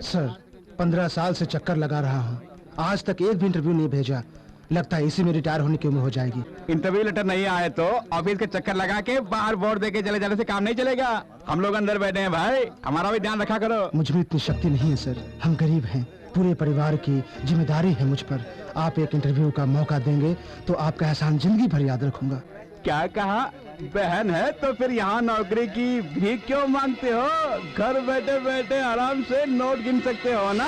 Sir 15 साल से चक्कर लगा रहा हूँ, आज तक एक भी इंटरव्यू नहीं भेजा। लगता है इसी में रिटायर होने की उम्र हो जाएगी। इंटरव्यू लेटर नहीं आए तो ऑफिस के चक्कर लगा के बाहर बोर्ड देके चले जाने से काम नहीं चलेगा। हम लोग अंदर बैठे हैं भाई, हमारा भी ध्यान रखा करो। मुझ में इतनी शक्ति नहीं है सर, हम गरीब हैं, पूरे परिवार की जिम्मेदारी है मुझ पर। आप एक इंटरव्यू का मौका देंगे तो आपका एहसान जिंदगी भर याद रखूंगा। क्या कहा? बहन है तो फिर यहाँ नौकरी की भीख क्यों मांगते हो? घर बैठे बैठे आराम से नोट गिन सकते हो ना।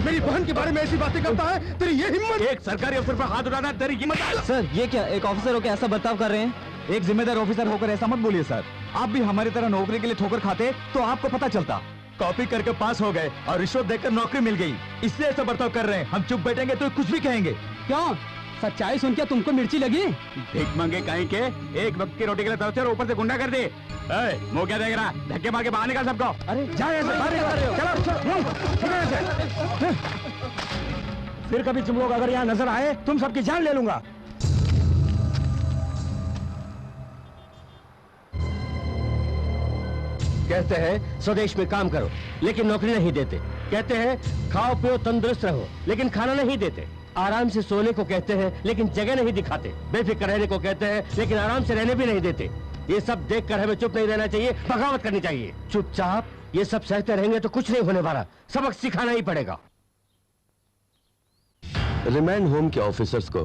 मेरी बहन के बारे में ऐसी बातें करता है, तेरी ये हिम्मत? एक सरकारी अफसर पर हाथ उठाना तेरी हिम्मत? सर ये क्या, एक ऑफिसर होकर ऐसा बर्ताव कर रहे हैं? एक जिम्मेदार ऑफिसर होकर ऐसा मत बोलिए सर। आप भी हमारी तरह नौकरी के लिए ठोकर खाते तो आपको पता चलता। कॉपी करके पास हो गए और रिश्वत देकर नौकरी मिल गई, इसलिए ऐसा बर्ताव कर रहे हैं। हम चुप बैठेंगे तो कुछ भी कहेंगे। क्यों? सच्चाई सुन के तुमको मिर्ची लगी? भीख मांगे कहीं के, एक वक्त की रोटी के लिए तरफ से और ऊपर से गुंडा कर दे। मुंह क्या देख रहा? धक्के मार के बाहर निकाल सबको। अरे जाओ ऐसे बाहर निकाल। चलो फिर कभी तुम लोग अगर यहाँ नजर आए तुम सबकी जान ले लूंगा। कहते हैं स्वदेश में काम करो लेकिन नौकरी नहीं देते। कहते हैं खाओ पियो तंदुरुस्त रहो लेकिन खाना नहीं देते। आराम से सोने को कहते हैं लेकिन जगह नहीं दिखाते। बेफिक्र रहने को कहते हैं लेकिन आराम से रहने भी नहीं देते। ये सब देखकर हमें चुप नहीं रहना चाहिए, बगावत करनी चाहिए। चुपचाप ये सब सहते रहेंगे तो कुछ नहीं होने वाला, सबक सिखाना ही पड़ेगा। रिमांड होम के ऑफिसर्स को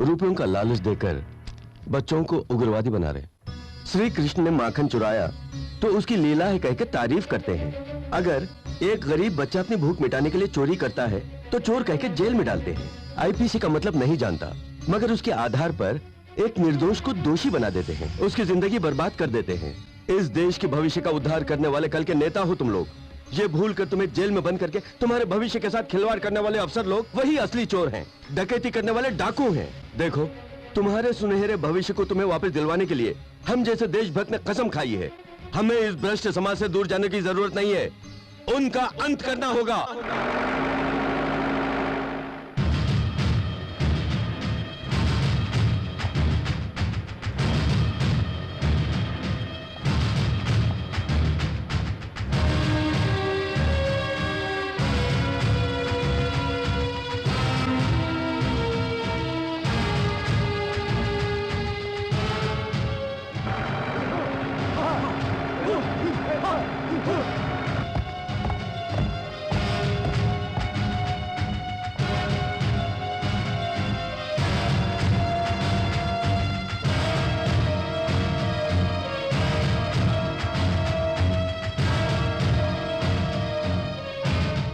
रुपयों का लालच देकर बच्चों को उग्रवादी बना रहे। श्री कृष्ण ने माखन चुराया तो उसकी लीला है कहकर तारीफ करते हैं। अगर एक गरीब बच्चा अपनी भूख मिटाने के लिए चोरी करता है तो चोर कहकर जेल में डालते हैं। आईपीसी का मतलब नहीं जानता मगर उसके आधार पर एक निर्दोष को दोषी बना देते हैं, उसकी जिंदगी बर्बाद कर देते हैं। इस देश के भविष्य का उद्धार करने वाले कल के नेता हो तुम लोग। ये भूल कर तुम्हें जेल में बंद करके तुम्हारे भविष्य के साथ खिलवाड़ करने वाले अफसर लोग वही असली चोर हैं, डकैती करने वाले डाकू हैं। देखो तुम्हारे सुनहरे भविष्य को तुम्हें वापस दिलवाने के लिए हम जैसे देशभक्त ने कसम खाई है। हमें इस भ्रष्ट समाज से दूर जाने की जरूरत नहीं है, उनका अंत करना होगा।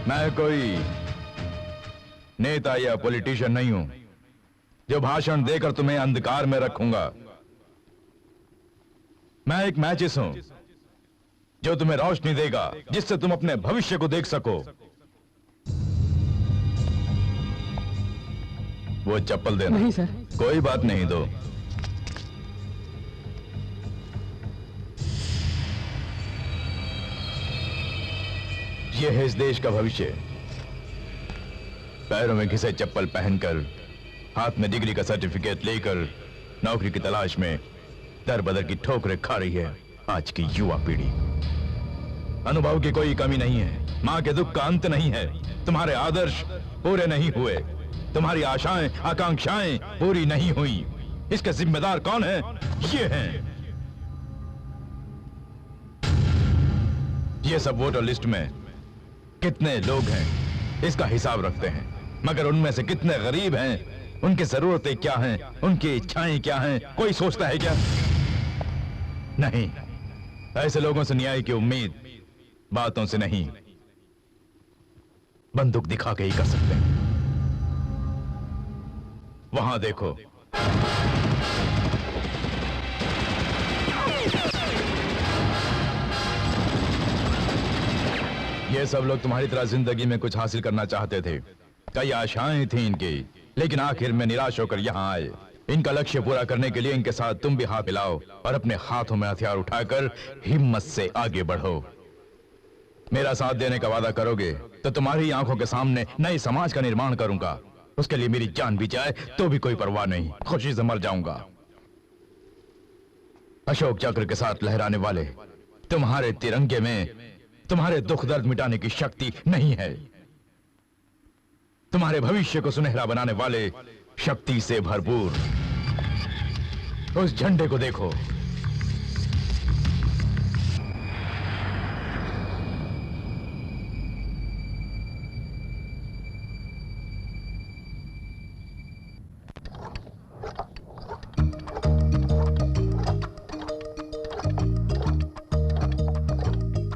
मैं कोई नेता या पॉलिटिशियन नहीं हूं जो भाषण देकर तुम्हें अंधकार में रखूंगा। मैं एक मैचिस हूं जो तुम्हें रोशनी देगा जिससे तुम अपने भविष्य को देख सको। वो चप्पल देना। नहीं सर। कोई बात नहीं, दो। ये है इस देश का भविष्य। पैरों में घिसे चप्पल पहनकर, हाथ में डिग्री का सर्टिफिकेट लेकर नौकरी की तलाश में दर बदर की ठोकरें खा रही है आज की युवा पीढ़ी। अनुभव की कोई कमी नहीं है, मां के दुख का अंत नहीं है। तुम्हारे आदर्श पूरे नहीं हुए, तुम्हारी आशाएं आकांक्षाएं पूरी नहीं हुई। इसके जिम्मेदार कौन है? ये हैं। ये सब वोटर लिस्ट में कितने लोग हैं इसका हिसाब रखते हैं, मगर उनमें से कितने गरीब हैं, उनकी जरूरतें क्या हैं, उनकी इच्छाएं क्या हैं, कोई सोचता है क्या? नहीं। ऐसे लोगों से न्याय की उम्मीद बातों से नहीं, बंदूक दिखा के ही कर सकते हैं। वहां देखो, ये सब लोग तुम्हारी तरह जिंदगी में कुछ हासिल करना चाहते थे। कई आशाएं थी इनकी, लेकिन आखिर में निराश होकर यहां आए। इनका लक्ष्य पूरा करने के लिए इनके साथ तुम भी हाथ मिलाओ और अपने हाथों में हथियार उठाकर हिम्मत से आगे बढ़ो। मेरा साथ देने का वादा करोगे तो तुम्हारी आंखों के सामने नए समाज का निर्माण करूंगा। उसके लिए मेरी जान भी जाए तो भी कोई परवाह नहीं, खुशी से मर जाऊंगा। अशोक चक्र के साथ लहराने वाले तुम्हारे तिरंगे में तुम्हारे दुख दर्द मिटाने की शक्ति नहीं है। तुम्हारे भविष्य को सुनहरा बनाने वाले शक्ति से भरपूर उस झंडे को देखो।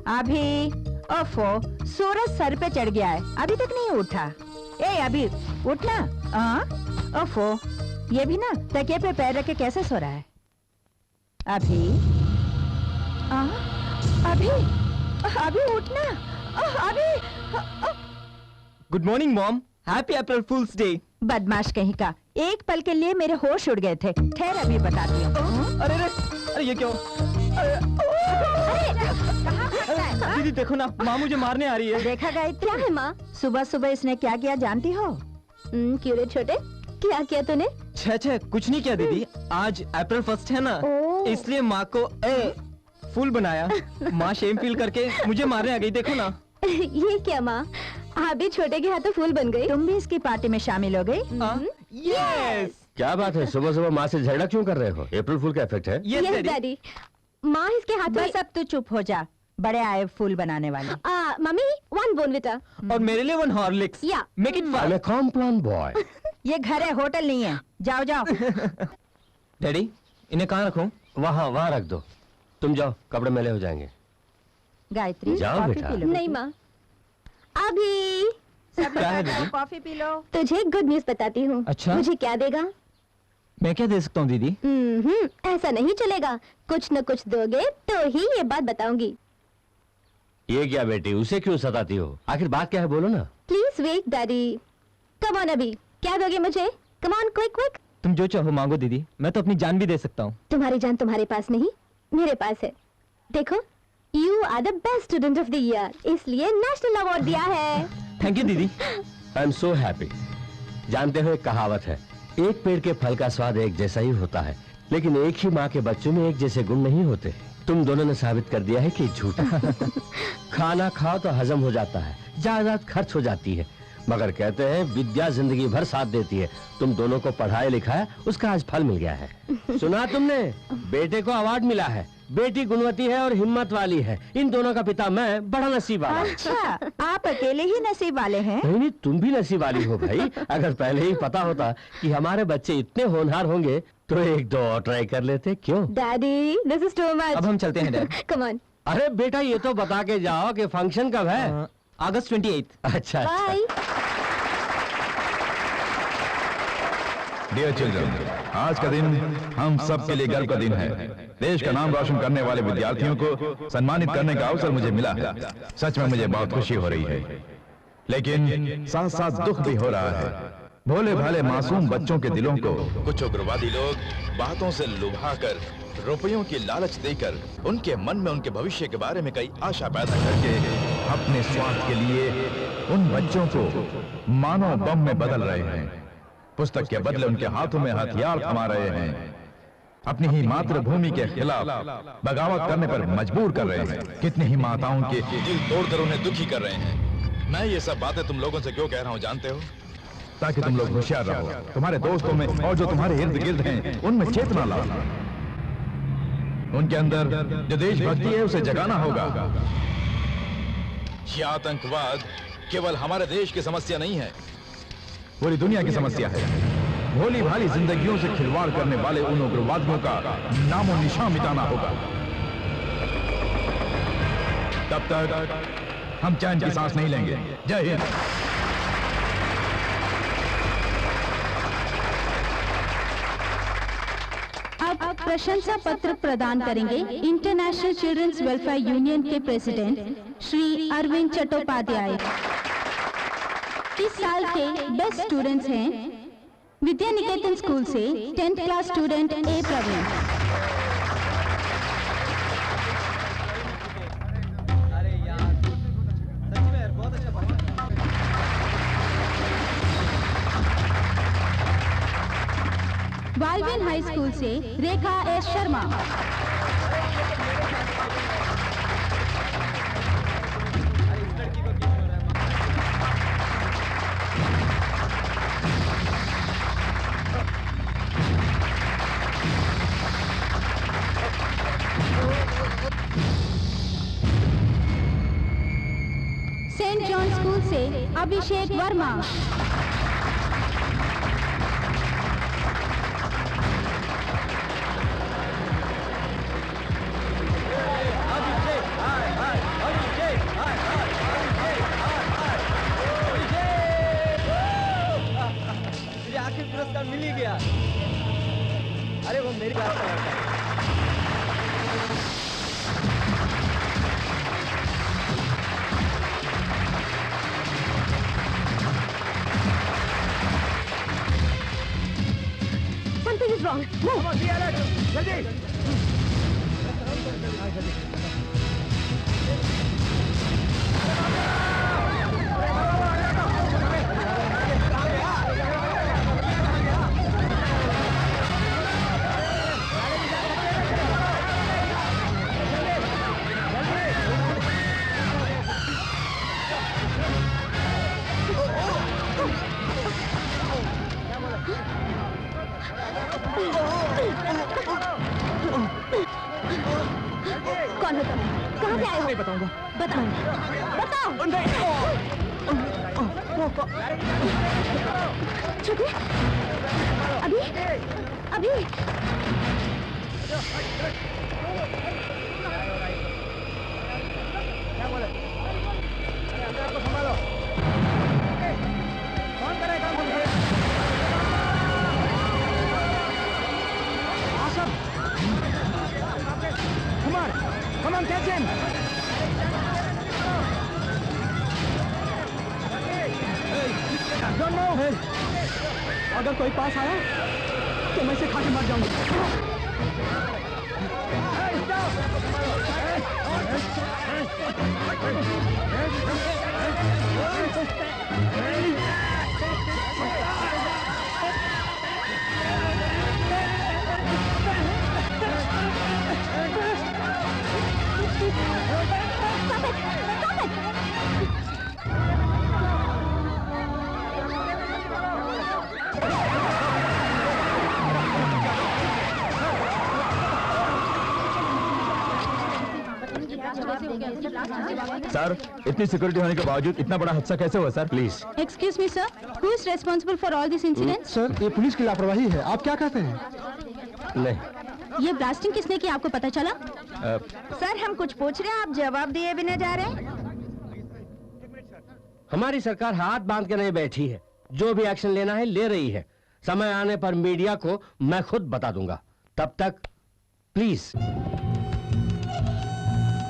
अभी ओफो, सूरज सर पे चढ़ गया है, अभी तक नहीं उठा। ए अभी उठना। ओफो, ये भी ना तकिए पे पैर रख के कैसे सो रहा है? अभी अभी अभी उठना। अभी good morning mom, happy April fools day. बदमाश कहीं का, एक पल के लिए मेरे होश उड़ गए थे। ठहर अभी बताती हूँ। अरे अरे ये क्यों? दीदी देखो ना, माँ मुझे मारने आ रही है। देखा गायत्री? क्या है माँ? सुबह सुबह इसने क्या किया जानती हो? क्यों रे छोटे, क्या किया तूने? छे कुछ नहीं किया दीदी, आज अप्रैल फर्स्ट है ना, इसलिए माँ को फूल बनाया। माँ शेम फील करके मुझे मारने आ गई, देखो ना। ये क्या माँ, आप भी छोटे के हाथों फूल बन गई? तुम भी इसकी पार्टी में शामिल हो गई? यस। क्या बात है, सुबह सुबह माँ से झगड़ा क्यों कर रहे हो? अप्रैल फूल का इफेक्ट है? Yes daddy. माँ इसके हाथों। बस अब तू चुप हो जा, बड़े आए फूल बनाने वाले। मम्मी, 1 बोर्नविटा और मेरे लिए 1 हॉर्लिक्स। या make it I'm a Complan boy. ये घर है, होटल नहीं है। जाओ जाओ। डैडी इन्हें कहाँ रखूं? वहाँ रख दो। तुम जाओ, कपड़े मैले हो जाएंगे। गायत्री जाओ कॉफी बेटा। P low. नहीं माँ, अभी सब क्या है लोग दीदी? Coffee P low. तुझे गुड न्यूज बताती हूँ। अच्छा? मुझे क्या देगा? मैं क्या दे सकता हूँ दीदी? ऐसा नहीं चलेगा, कुछ न कुछ दोगे तो ही ये बात बताऊंगी। ये क्या बेटी, उसे क्यों सताती हो? आखिर बात क्या है, बोलो ना। Please wait daddy. Come on, अभी क्या दोगे मुझे? Come on, quick quick. तुम जो चाहो मांगो दीदी, मैं तो अपनी जान भी दे सकता हूँ। तुम्हारी जान तुम्हारे पास नहीं, मेरे पास है। देखो, you are the best student of the year, इसलिए नेशनल अवार्ड दिया है। थैंक यू दीदी। I am so happy. जानते हो, एक कहावत है, एक पेड़ के फल का स्वाद एक जैसा ही होता है, लेकिन एक ही माँ के बच्चों में एक जैसे गुण नहीं होते। तुम दोनों ने साबित कर दिया है कि झूठा। खाना खाओ तो हजम हो जाता है, जायदाद खर्च हो जाती है, मगर कहते हैं विद्या जिंदगी भर साथ देती है। तुम दोनों को पढ़ाया लिखाया, उसका आज फल मिल गया है। सुना तुमने, बेटे को अवार्ड मिला है। बेटी गुणवती है और हिम्मत वाली है। इन दोनों का पिता मैं, बड़ा नसीब वाला। अच्छा, आप अकेले ही नसीब वाले हैं? नहीं, तुम भी नसीब वाली हो भाई। अगर पहले ही पता होता कि हमारे बच्चे इतने होनहार होंगे तो 1-2 और ट्राई कर लेते, क्यों? Daddy, this is too much. अब हम चलते हैं डैड। Come on. अरे बेटा, ये तो बता के जाओ कि फंक्शन कब है? अगस्त 28। अच्छा। बाय। डियर चिल्ड्रन, आज का दिन हम सब के लिए गर्व का दिन है। देश का नाम रोशन करने वाले विद्यार्थियों को सम्मानित करने का अवसर मुझे मिला है। सच में मुझे बहुत खुशी हो रही है, लेकिन साथ साथ दुख भी हो रहा है। भोले भाले मासूम बच्चों के दिलों को कुछ उग्रवादी लोग बातों से लुभाकर, रुपयों की लालच देकर उनके मन में उनके भविष्य के बारे में कई आशा पैदा करके अपने स्वार्थ के लिए उन बच्चों को मानव बम में बदल रहे हैं। पुस्तक के बदले उनके हाथों में हथियार थमा रहे हैं। अपनी ही मातृभूमि के खिलाफ बगावत करने पर मजबूर कर रहे हैं। कितनी ही माताओं के दिल तोड़कर उन्हें दुखी कर रहे हैं। मैं ये सब बातें तुम लोगों से क्यों कह रहा हूं जानते हो? ताकि तुम लोग होशियार रहो, तुम्हारे दोस्तों में और जो तुम्हारे इर्द गिर्द हैं उनमें चेतना लाओ। उनके अंदर जो देशभक्ति है उसे जगाना होगा। यह आतंकवाद केवल हमारे देश की समस्या नहीं है, पूरी दुनिया की समस्या है। भोली भाली जिंदगियों से खिलवाड़ करने वाले उन उग्रवादियों का नामो निशान मिटाना होगा। तब तक हम चैन की सांस नहीं लेंगे। जय हिंद। अब प्रशंसा पत्र प्रदान करेंगे इंटरनेशनल चिल्ड्रंस वेलफेयर यूनियन के प्रेसिडेंट श्री अरविंद चट्टोपाध्याय। इस साल के बेस्ट स्टूडेंट्स हैं विद्या निकेतन स्कूल से 10th class student A Praveen. वाल्विन हाई स्कूल से Rekha S Sharma. Saint John school से अभिषेक वर्मा। आखिर पुरस्कार मिल ही गया। अरे वो मेरी बात है। Something is wrong. Move. जल्दी। कौन हो तुम? कहाँ से आए हो? नहीं बताऊंगा। बताओ, बताओ। छोटे, अभी, अभी। Come on, catch him! Don't move! अगर कोई पास आया तो मैं इसे खा के मर जाऊंगा। Hey, सर, इतनी सिक्योरिटी होने के बावजूद इतना बड़ा हादसा कैसे हुआ sir? Please. Excuse me sir, who is responsible for all this incident? Sir, ये पुलिस की लापरवाही है। आप क्या कहते हैं? नहीं। ये ब्लास्टिंग किसने की आपको पता चला? सर हम कुछ पूछ रहे हैं, आप जवाब दिए बिना जा रहे हैं। हमारी सरकार हाथ बांध के नहीं बैठी है, जो भी एक्शन लेना है ले रही है। समय आने पर मीडिया को मैं खुद बता दूंगा। तब तक प्लीज।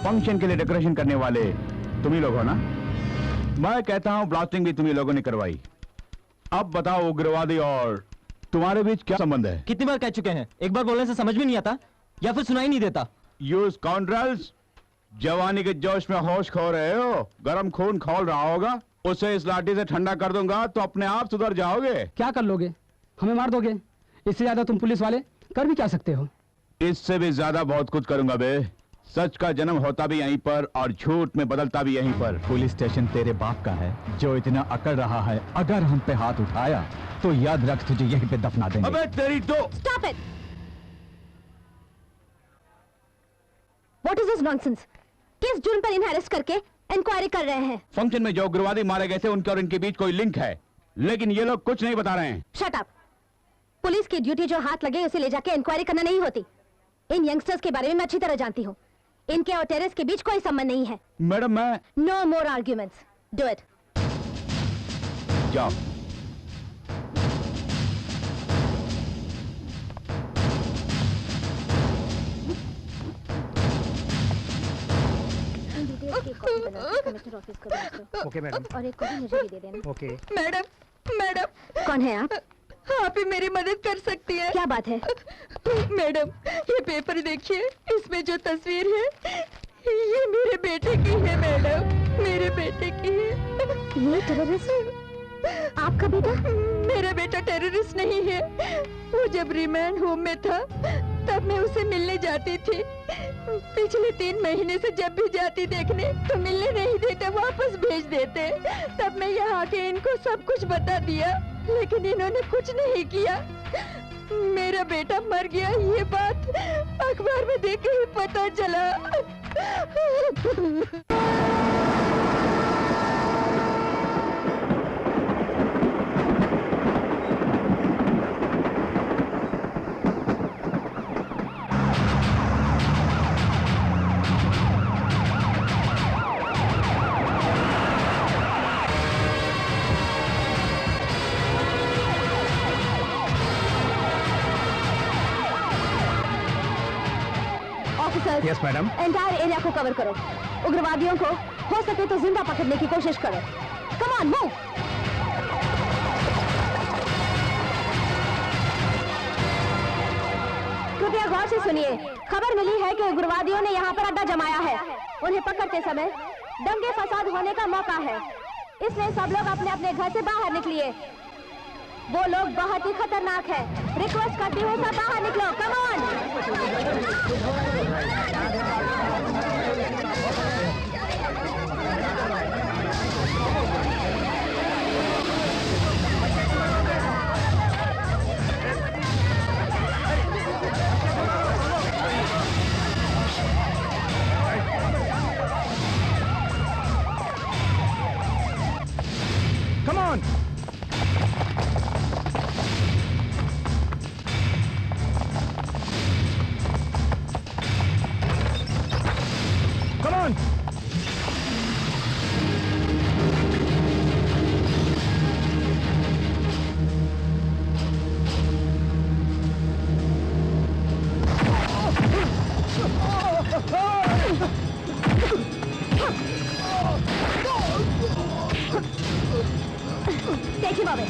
फंक्शन के लिए डेकोरेशन करने वाले तुम ही लोग हो ना? मैं कहता हूं ब्लास्टिंग भी तुम ही लोगों ने करवाई। अब बताओ उग्रवादी और तुम्हारे बीच क्या संबंध है? कितनी बार कह चुके हैं, एक बार बोलने से समझ में नहीं आता या फिर सुनाई नहीं देता। यू स्काउंड्रल्स, जवानी के जोश में होश खो रहे हो। गरम खून खौल रहा होगा, उसे इस लाठी से ठंडा कर दूंगा तो अपने आप सुधर जाओगे। क्या कर लोगे? हमें मार दोगे? इससे ज्यादा तुम पुलिस वाले कर भी क्या सकते हो? इससे भी ज्यादा बहुत कुछ करूंगा बे। सच का जन्म होता भी यहीं पर और झूठ में बदलता भी यहीं पर। पुलिस स्टेशन तेरे बाप का है जो इतना अकड़ रहा है। अगर हम पे हाथ उठाया तो याद रख तुझे यहीं पे दफना देंगे। अबे तेरी तो। Stop it! What is this nonsense? किस जुर्म पर इन्हें अरेस्ट करके इंक्वायरी कर रहे हैं? फंक्शन में जो उग्रवादी मारे गए थे उनके और इनके बीच कोई लिंक है, लेकिन ये लोग कुछ नहीं बता रहे हैं। Shut up! पुलिस की ड्यूटी जो हाथ लगे उसे ले जाके इंक्वायरी करना नहीं होती। इन यंगस्टर्स के बारे में मैं अच्छी तरह जानती हूँ। इनके और टेररिस्ट के बीच कोई संबंध नहीं है। मैडम मैं। No more arguments. Do it. जाओ। Okay madam. और एक कॉपी मुझे भी दे देना। ओके। मैडम कौन है आप? आप ही मेरी मदद कर सकती हैं। क्या बात है? मैडम ये पेपर देखिए, इसमें जो तस्वीर है ये मेरे बेटे की है। मैडम मेरे बेटे की है। ये टेररिस्ट? आपका बेटा? मेरा बेटा टेररिस्ट नहीं है। वो जब रिमांड होम में था तब मैं उसे मिलने जाती थी। पिछले 3 महीने से जब भी जाती देखने तो मिलने नहीं देते, वापस भेज देते। तब मैं यहाँ आके इनको सब कुछ बता दिया, लेकिन इन्होंने कुछ नहीं किया। मेरा बेटा मर गया ये बात अखबार में देख के ही पता चला। Yes madam. एंटायर एरिया को कवर करो। उग्रवादियों को हो सके तो जिंदा पकड़ने की कोशिश करो। Come on move. कृपया गौर से सुनिए। खबर मिली है कि उग्रवादियों ने यहाँ पर अड्डा जमाया है। उन्हें पकड़ते समय दंगे फसाद होने का मौका है, इसलिए सब लोग अपने अपने घर से बाहर निकलिए। वो लोग बहुत ही खतरनाक है। रिक्वेस्ट करती हूँ सब बाहर निकलो। कम Come on! Come on! Take him away.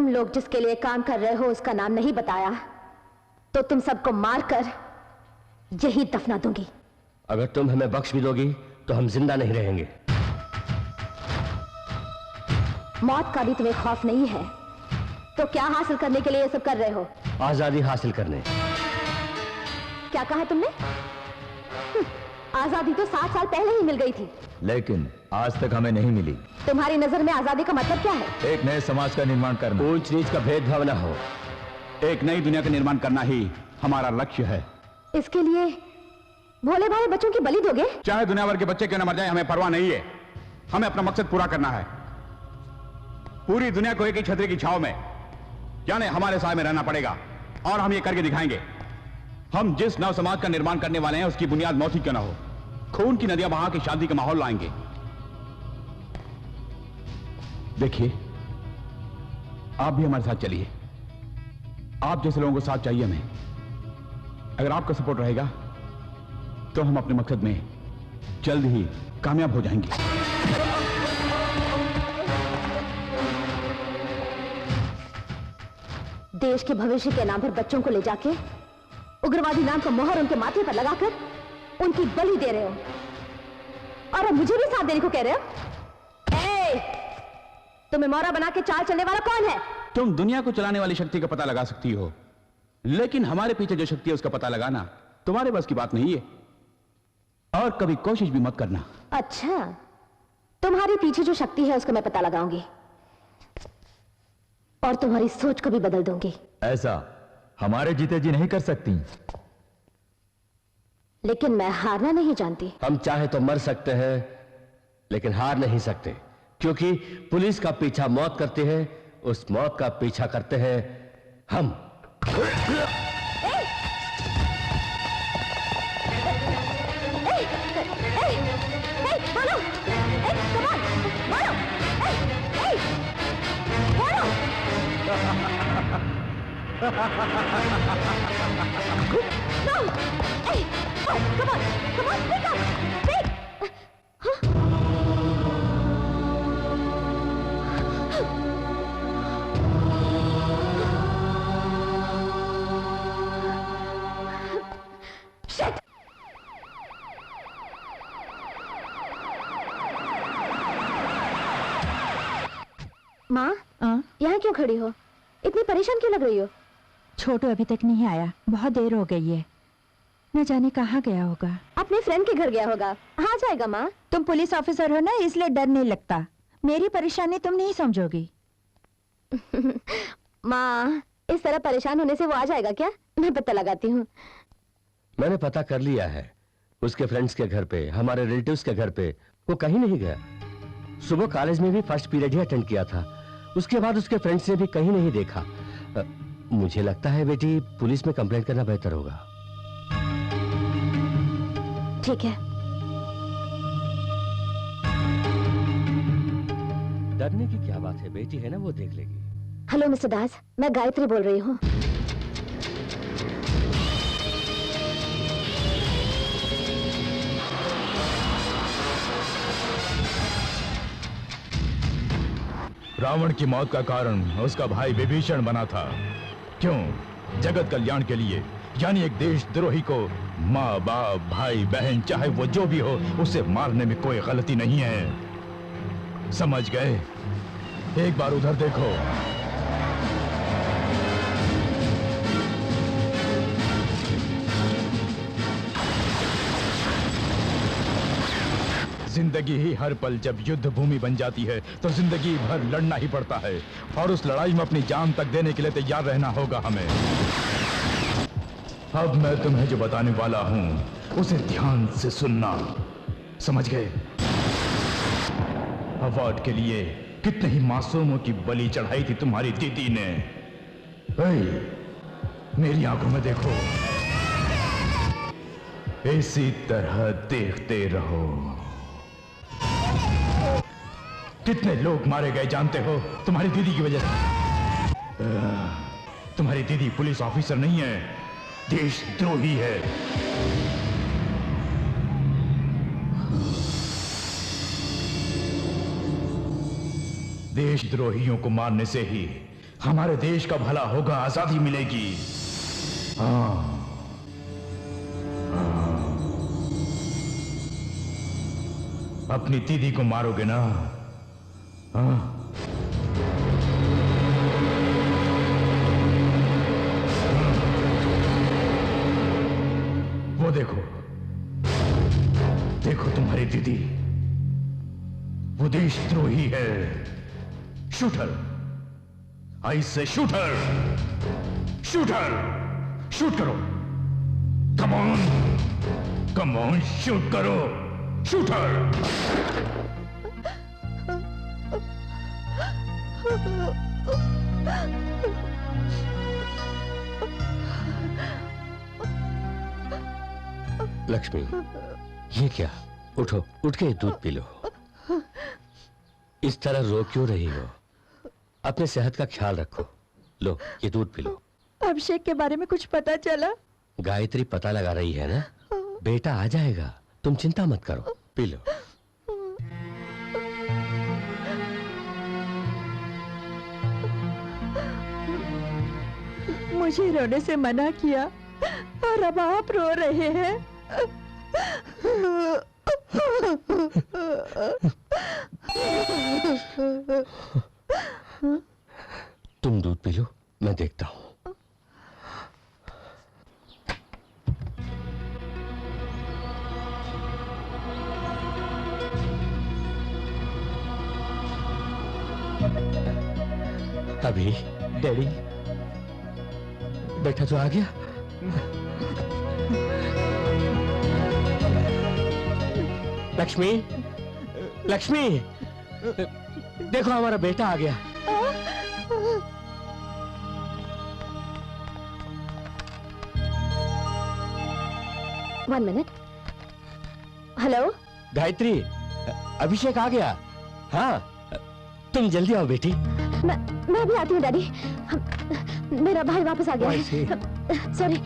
तुम लोग जिसके लिए काम कर रहे हो उसका नाम नहीं बताया तो तुम सबको मारकर यही दफना दूंगी। अगर तुम हमें बख्श भी दोगी तो हम जिंदा नहीं रहेंगे। मौत का भी तुम्हें खौफ नहीं है तो क्या हासिल करने के लिए ये सब कर रहे हो? आजादी हासिल करने। क्या कहा तुमने? आजादी तो 7 साल पहले ही मिल गई थी। लेकिन आज तक हमें नहीं मिली। तुम्हारी नजर में आजादी का मतलब क्या है? एक नए समाज का निर्माण करना। ऊंच नीच का भेदभाव न हो। एक नई दुनिया का निर्माण करना ही हमारा लक्ष्य है। इसके लिए भोले भाले बच्चों की बलि दोगे? चाहे दुनिया भर के बच्चे क्यों न मर जाए, हमें परवाह नहीं है। हमें अपना मकसद पूरा करना है। पूरी दुनिया को एक ही छतरी की छांव में यानी हमारे साए में रहना पड़ेगा और हम ये करके दिखाएंगे। हम जिस नव समाज का निर्माण करने वाले हैं उसकी बुनियाद मौत ही क्यों ना हो, खून की नदियां बहा के शांति का माहौल लाएंगे। देखिए, आप भी हमारे साथ चलिए। आप जैसे लोगों को साथ चाहिए हमें। अगर आपका सपोर्ट रहेगा तो हम अपने मकसद में जल्द ही कामयाब हो जाएंगे। देश के भविष्य के नाम पर बच्चों को ले जाके उग्रवादी नाम का मोहर उनके माथे पर लगाकर उनकी बलि दे रहे हो और अब मुझे भी साथ देने को कह रहे हो? तुम्हें मोहरा बना के चाल चलने वाला कौन है? तुम दुनिया को चलाने वाली शक्ति का पता लगा सकती हो, लेकिन हमारे पीछे जो शक्ति है उसका पता लगाना तुम्हारे बस की बात नहीं है और कभी कोशिश भी मत करना। अच्छा, तुम्हारे पीछे जो शक्ति है उसका मैं पता लगाऊंगी और तुम्हारी सोच को भी बदल दूंगी। ऐसा हमारे जीते जी नहीं कर सकती। लेकिन मैं हारना नहीं जानती। हम चाहे तो मर सकते हैं लेकिन हार नहीं सकते, क्योंकि पुलिस का पीछा मौत करती है, उस मौत का पीछा करते हैं हम। माँ, यहाँ क्यों खड़ी हो? इतनी परेशान क्यों लग रही हो? छोटू अभी तक नहीं आया, बहुत देर हो गई है। न जाने कहाँ गया होगा। अपने फ्रेंड के घर गया होगा, आ जाएगा। माँ, तुम पुलिस ऑफिसर हो ना, इसलिए डर नहीं लगता। मेरी परेशानी तुम नहीं समझोगी। माँ, इस तरह परेशान होने से वो आ जाएगा क्या? मैं पता लगाती हूँ। मैंने पता कर लिया है, उसके फ्रेंड्स के घर पे, हमारे रिलेटिव्स के घर पे वो कहीं नहीं गया। सुबह कॉलेज में भी फर्स्ट पीरियड ही अटेंड किया था, उसके बाद उसके फ्रेंड्स ने भी कहीं नहीं देखा। मुझे लगता है बेटी, पुलिस में कंप्लेंट करना बेहतर होगा। ठीक है। डरने की क्या बात है, बेटी है ना, वो देख लेगी। हेलो मिस्टर दास, मैं गायत्री बोल रही हूँ। रावण की मौत का कारण उसका भाई विभीषण बना था। क्यों? जगत कल्याण के लिए, यानी एक देशद्रोही को माँ बाप भाई बहन चाहे वो जो भी हो उसे मारने में कोई गलती नहीं है। समझ गए? एक बार उधर देखो। जिंदगी ही हर पल जब युद्ध भूमि बन जाती है तो जिंदगी भर लड़ना ही पड़ता है और उस लड़ाई में अपनी जान तक देने के लिए तैयार रहना होगा हमें। अब मैं तुम्हें जो बताने वाला हूं उसे ध्यान से सुनना, समझ गए? अवार्ड के लिए कितने ही मासूमों की बलि चढ़ाई थी तुम्हारी दीदी ने। मेरी आंखों में देखो, इसी तरह देखते रहो। कितने लोग मारे गए जानते हो तुम्हारी दीदी की वजह से? तुम्हारी दीदी पुलिस ऑफिसर नहीं है, देशद्रोही है। देशद्रोहियों को मारने से ही हमारे देश का भला होगा, आजादी मिलेगी। हाँ, अपनी दीदी को मारोगे ना? हाँ? वो देखो, देखो तुम्हारी दीदी, वो देशद्रोही है। शूटर, आई से शूटर, शूटर, शूट करो। Come on, come on, shoot करो। शूटर। लक्ष्मी, ये क्या? उठो, उठ के दूध पी लो। इस तरह रो क्यों रही हो? अपने सेहत का ख्याल रखो। लो, ये दूध पी लो। अभिषेक के बारे में कुछ पता चला? गायत्री पता लगा रही है ना, बेटा आ जाएगा, तुम चिंता मत करो। P low. मुझे रोने से मना किया और अब आप रो रहे हैं। तुम दूध पी लो, मैं देखता हूं। अभी डैडी, बेटा तो आ गया। लक्ष्मी, लक्ष्मी, देखो हमारा बेटा आ गया। One minute. हेलो गायत्री, अभिषेक आ गया। हाँ, तुम जल्दी आओ बेटी। मैं अभी आती हूँ डैडी। मेरा भाई वापस आ गया है। सॉरी।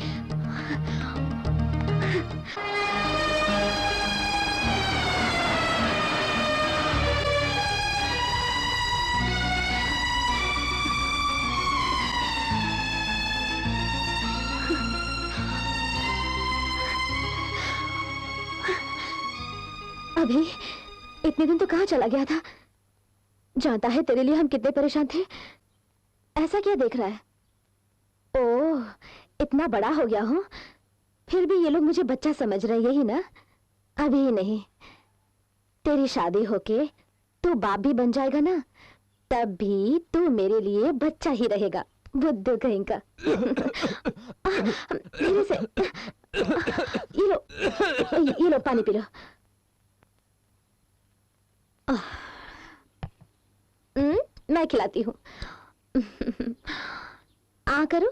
अभी इतने दिन तो कहाँ चला गया था? जानता है तेरे लिए हम कितने परेशान थे। ऐसा क्या देख रहा है? ओह, इतना बड़ा हो गया हूँ, फिर भी ये लोग मुझे बच्चा समझ रहे, यही ना? अभी नहीं, तेरी शादी होके तू बाप भी बन जाएगा ना, तब भी तू मेरे लिए बच्चा ही रहेगा। बुद्धू कहीं का। मेरे से ये लो पानी पी लो। मैं खिलाती हूँ। आ करो।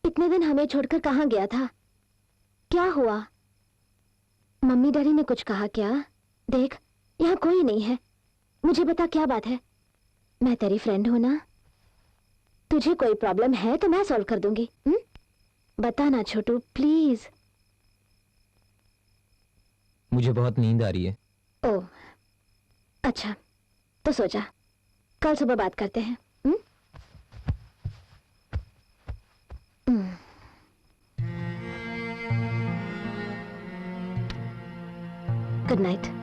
इतने दिन हमें छोड़कर कहाँ गया था? क्या हुआ? मम्मी डैडी ने कुछ कहा क्या? देख, यहाँ कोई नहीं है। मुझे बता क्या बात है? मैं तेरी फ्रेंड हूं ना। तुझे कोई प्रॉब्लम है तो मैं सॉल्व कर दूंगी। बता ना छोटू, प्लीज। मुझे बहुत नींद आ रही है। ओह, अच्छा, तो सो जा, कल सुबह बात करते हैं। Good night.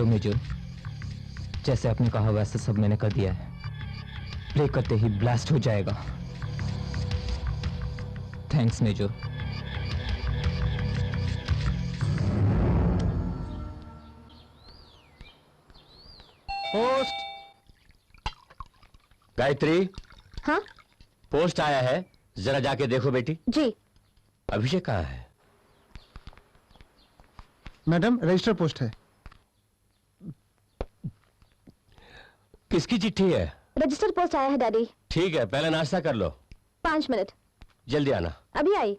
लो मेजर, जैसे आपने कहा वैसे सब मैंने कर दिया है। प्ले करते ही ब्लास्ट हो जाएगा। Thanks major. पोस्ट। गायत्री, हाँ पोस्ट आया है, जरा जाके देखो बेटी। जी। अभिषेक कहाँ है? मैडम रजिस्टर पोस्ट है। किसकी चिट्ठी है? रजिस्टर पोस्ट आया है डैडी। ठीक है, पहले नाश्ता कर लो। 5 मिनट। जल्दी आना। अभी आई।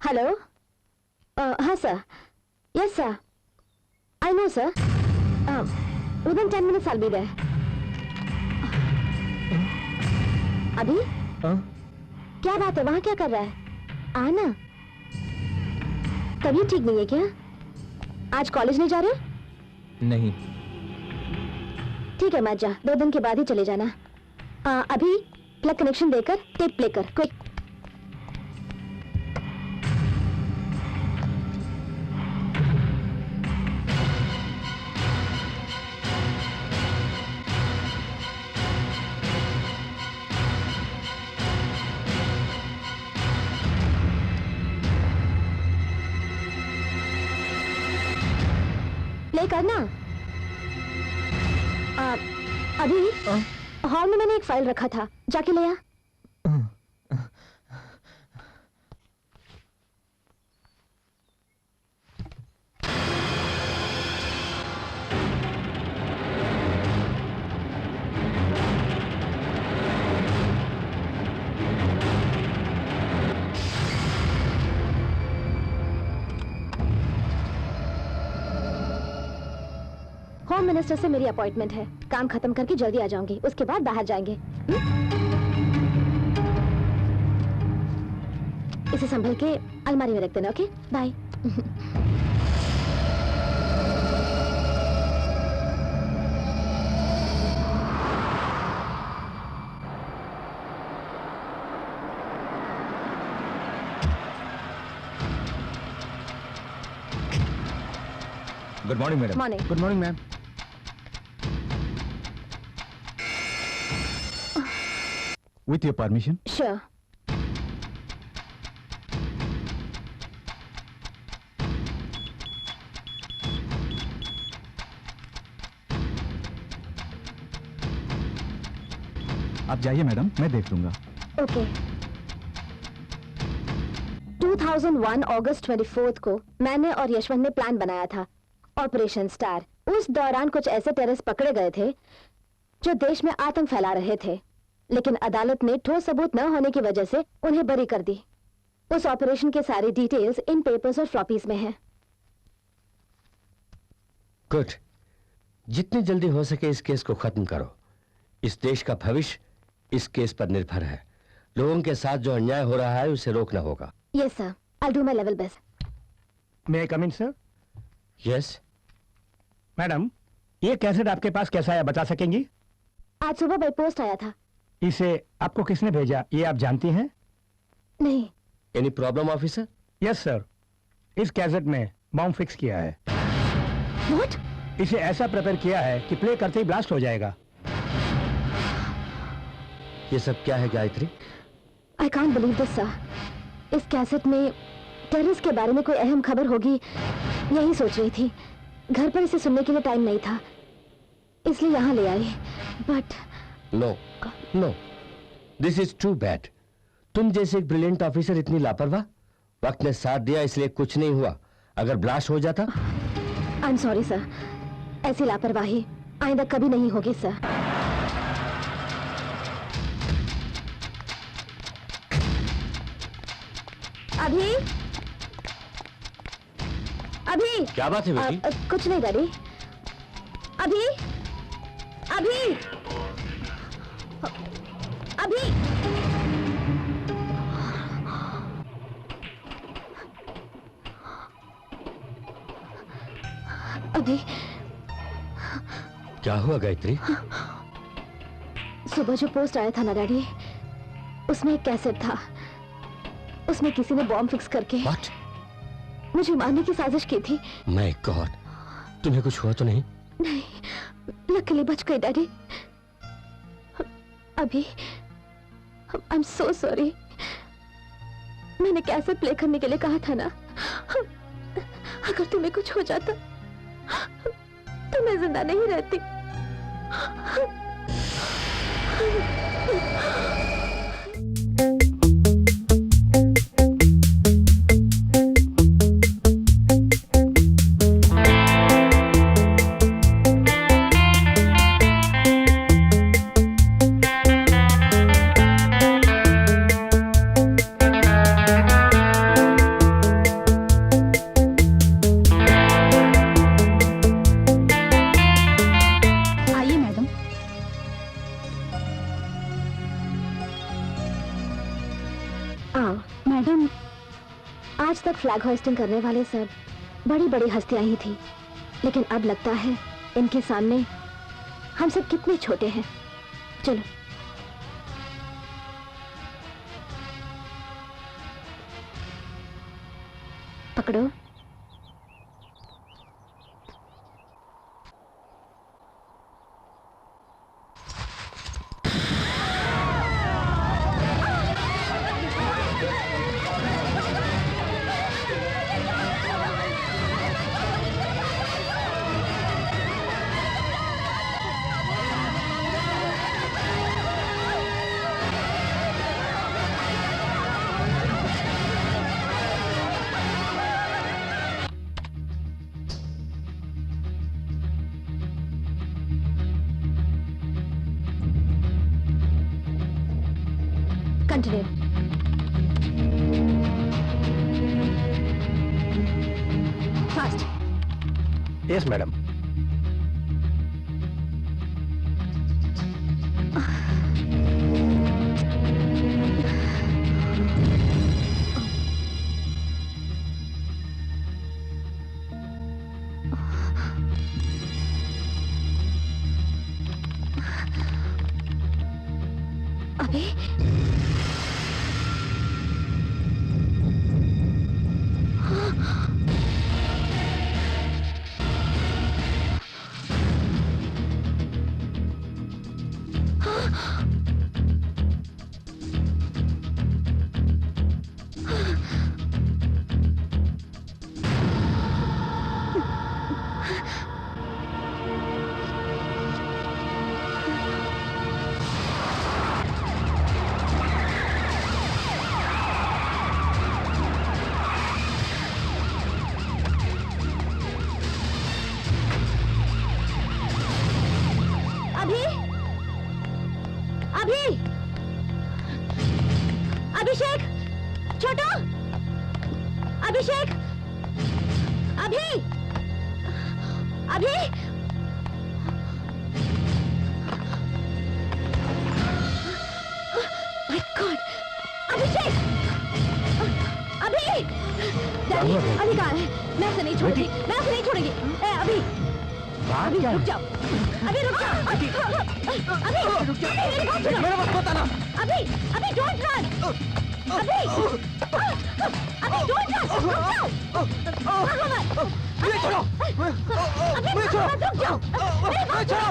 हेलो। हाँ sir. Yes sir. I know sir. Within 10 minutes I will be there. अभी? क्या बात है, वहाँ क्या कर रहा है? आना। तबीयत ठीक नहीं है क्या? आज कॉलेज नहीं जा रहे? नहीं। ठीक है मत जा, 2 दिन के बाद ही चले जाना। अभी प्लग कनेक्शन देकर टेप प्ले कर, क्विक। प्ले करना। अभी हॉल में मैंने एक फाइल रखा था, जाके ले आ। होम मिनिस्टर से मेरी अपॉइंटमेंट है, काम खत्म करके जल्दी आ जाऊंगी, उसके बाद बाहर जाएंगे। इसे संभल के अलमारी में रख देना, okay? Bye. Good morning madam. Morning. Good morning ma'am. With your permission. Sure. आप जाइए मैडम, मैं देख लूंगा। ओके। 2001 अगस्त 24 को मैंने और यशवंत ने प्लान बनाया था, ऑपरेशन स्टार। उस दौरान कुछ ऐसे टेररिस्ट पकड़े गए थे जो देश में आतंक फैला रहे थे, लेकिन अदालत ने ठोस सबूत न होने की वजह से उन्हें बरी कर दी। उस ऑपरेशन के सारी डिटेल्स इन पेपर्स और फ्लॉपीज में हैं। गुड। जितनी जल्दी हो सके इस केस को खत्म करो। इस देश का भविष्य इस केस पर निर्भर है। लोगों के साथ जो अन्याय हो रहा है उसे रोकना होगा। Yes sir, I do my level best. May I come in sir? Yes. Madam, ये कैसेट आपके पास कैसा आया, बता सकेंगी? आज सुबह बाई पोस्ट आया था। इसे आपको किसने भेजा, ये आप जानती हैं? नहीं। Any problem officer? Yes sir, इस कैसेट में बॉम्ब फिक्स किया है। What? इसे ऐसा प्रिपेयर किया है कि प्ले करते ही ब्लास्ट हो जाएगा। ये सब क्या है Gayatri? I can't believe this sir. इस कैसेट में टेररिस्ट के बारे में कोई अहम खबर होगी, यही सोच रही थी। घर पर इसे सुनने के लिए टाइम नहीं था, इसलिए यहाँ ले आई। But no no, this is too bad. तुम जैसे एक ब्रिलियंट ऑफिसर इतनी लापरवाह। वक्त ने साथ दिया इसलिए कुछ नहीं हुआ, अगर ब्लास्ट हो जाता। आई एम सॉरी सर, ऐसी लापरवाही आइंदा कभी नहीं होगी सर। अभी अभी क्या बात है बेटी? कुछ नहीं डैडी। अभी अभी अभी अभी क्या हुआ गायत्री? सुबह जो पोस्ट आया था ना डैडी, उसमें एक कैसेट था। उसमें किसी ने बॉम्ब फिक्स करके मुझे मारने की साजिश की थी। माय गॉड, तुम्हें कुछ हुआ तो नहीं? नहीं, लकीली बच गई डैडी। अभी आई एम सो सॉरी। मैंने कैसेट प्ले करने के लिए कहा था ना, अगर तुम्हें कुछ हो जाता तो मैं जिंदा नहीं रहती। फ्लैग होस्टिंग करने वाले सब बड़ी बड़ी हस्तियां ही थी, लेकिन अब लगता है इनके सामने हम सब कितने छोटे हैं। चलो पकड़ो। Continue. Fast. Yes, madam. अभी अभिषेक, छोटू, अभिषेक, अभी, अभी, My God, अभिषेक, अभी, डैडी, अभी कहाँ है? मैं उसे नहीं छोड़ूंगी, मैं उसे नहीं छोड़ूंगी। अभी, अभी रुक जाओ, अभी रुक जाओ, अभी रुक जाओ, मेरी बात सुनो, मेरा बात बताना, अभी डोंट रन, अभी डोंट रन, रुक जाओ, मुझे छोड़ो, मुझे छोड़ो, रुक जाओ, मेरी बात सुनो,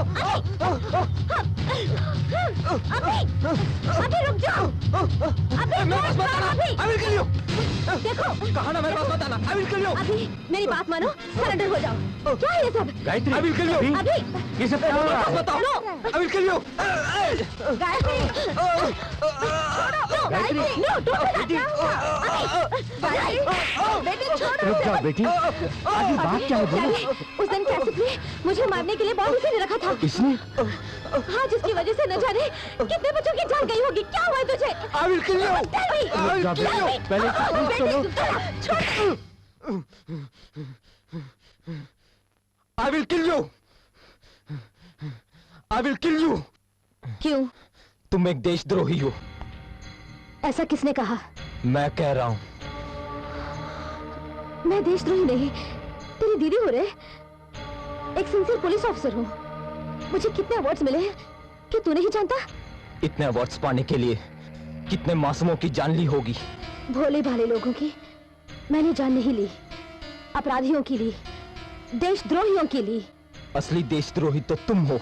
अभी रुक जाओ, अभी मेरे पास बताना, अभी किल यू, देखो, कहा ना मेरे पास बताना, अभी किल यू, अभी मेरी बात मानो, सरेंडर हो जाओ, क्या है ये सब? गायत्री, अभी किल यू, अभी ये सब क्या हो रहा है? बताओ, अभी kill you, Gayatri, Gayatri, no, don't, बेटी छोड़ो, रुक जाओ बेटी, अभी बात क्या है बोलो? उस दिन कैसेट में मुझे मारने के लिए बॉम्ब इसी ने रखा था। इसने? हाँ, जिसकी वजह से न जाने कितने बच्चों की जान गई होगी। क्या हुआ है तुझे? I will kill you. पहले I will kill you. I will kill you. क्यों? तुम एक देशद्रोही हो। ऐसा किसने कहा? मैं कह रहा हूं। मैं देशद्रोही नहीं, तेरी दीदी हो रे। एक सिंसियर पुलिस ऑफिसर हूँ। मुझे कितने अवार्ड्स मिले हैं कि तू नहीं जानता? इतने अवार्ड्स पाने के लिए कितने मासूमों की जान ली होगी। भोले भाले लोगों की मैंने जान नहीं ली, अपराधियों की ली, देशद्रोहियों की ली। असली देशद्रोही तो तुम हो।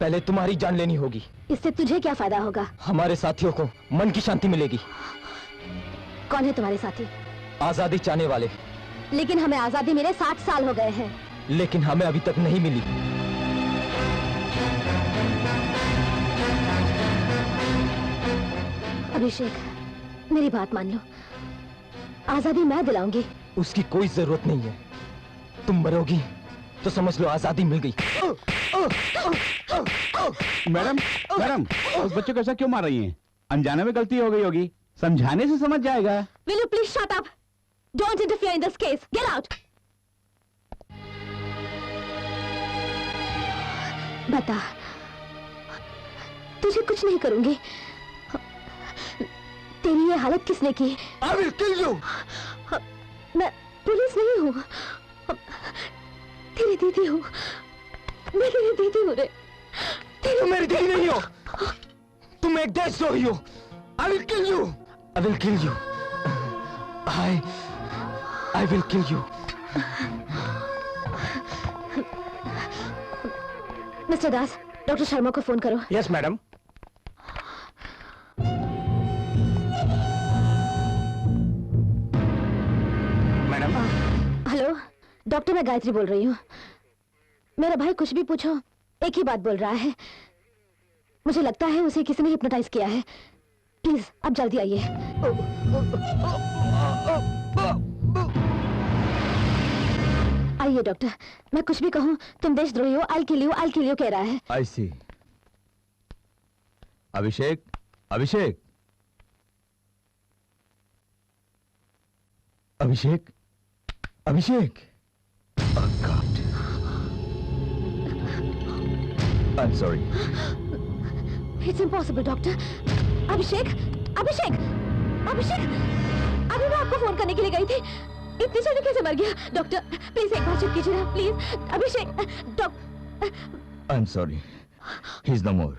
पहले तुम्हारी जान लेनी होगी। इससे तुझे क्या फायदा होगा? हमारे साथियों को मन की शांति मिलेगी। कौन है तुम्हारे साथी? आजादी चाहने वाले। लेकिन हमें आजादी मिले 60 साल हो गए हैं। लेकिन हमें अभी तक नहीं मिली। अभिषेक, मेरी बात मान लो, आजादी मैं दिलाऊंगी। उसकी कोई जरूरत नहीं है। तुम मरोगी तो समझ लो आजादी मिल गई। मैडम, मैडम, उस बच्चे को ऐसा क्यों मार रही हैं? अनजाने में गलती हो गई होगी, समझाने से समझ जाएगा। Will you please shut up? Don't interfere in this case. Get out. बता, तुझे कुछ नहीं करूंगी। तेरी ये हालत किसने की? I will kill you. मैं पुलिस नहीं हूँ, तेरी दीदी हूँ। मैं तेरी दीदी हूँ रे। तुम मेरी दीदी नहीं हो, तुम एक देशद्रोही हो। I will kill you. I will kill you. I will kill you. Mister Das, doctor Sharma को फोन करो। Yes madam. Madam. Hello doctor, मैं गायत्री बोल रही हूँ। मेरा भाई कुछ भी पूछो एक ही बात बोल रहा है। मुझे लगता है उसे किसी ने हिप्नोटाइज किया है। प्लीज अब जल्दी आइए। आइए डॉक्टर, मैं कुछ भी कहूँ तुम देशद्रोही हो। I'll kill you, I'll kill you कह रहा है। I see. Abhishek, Abhishek, Abhishek, Abhishek. Oh God. I'm sorry. It's impossible doctor. Abhishek, Abhishek, Abhishek, अभी मैं आपको फोन करने के लिए गई थी। इतनी जल्दी कैसे मर गया? डॉक्टर प्लीज एक बार चेक कीजिए ना please. Abhishek, I'm sorry. He's no more.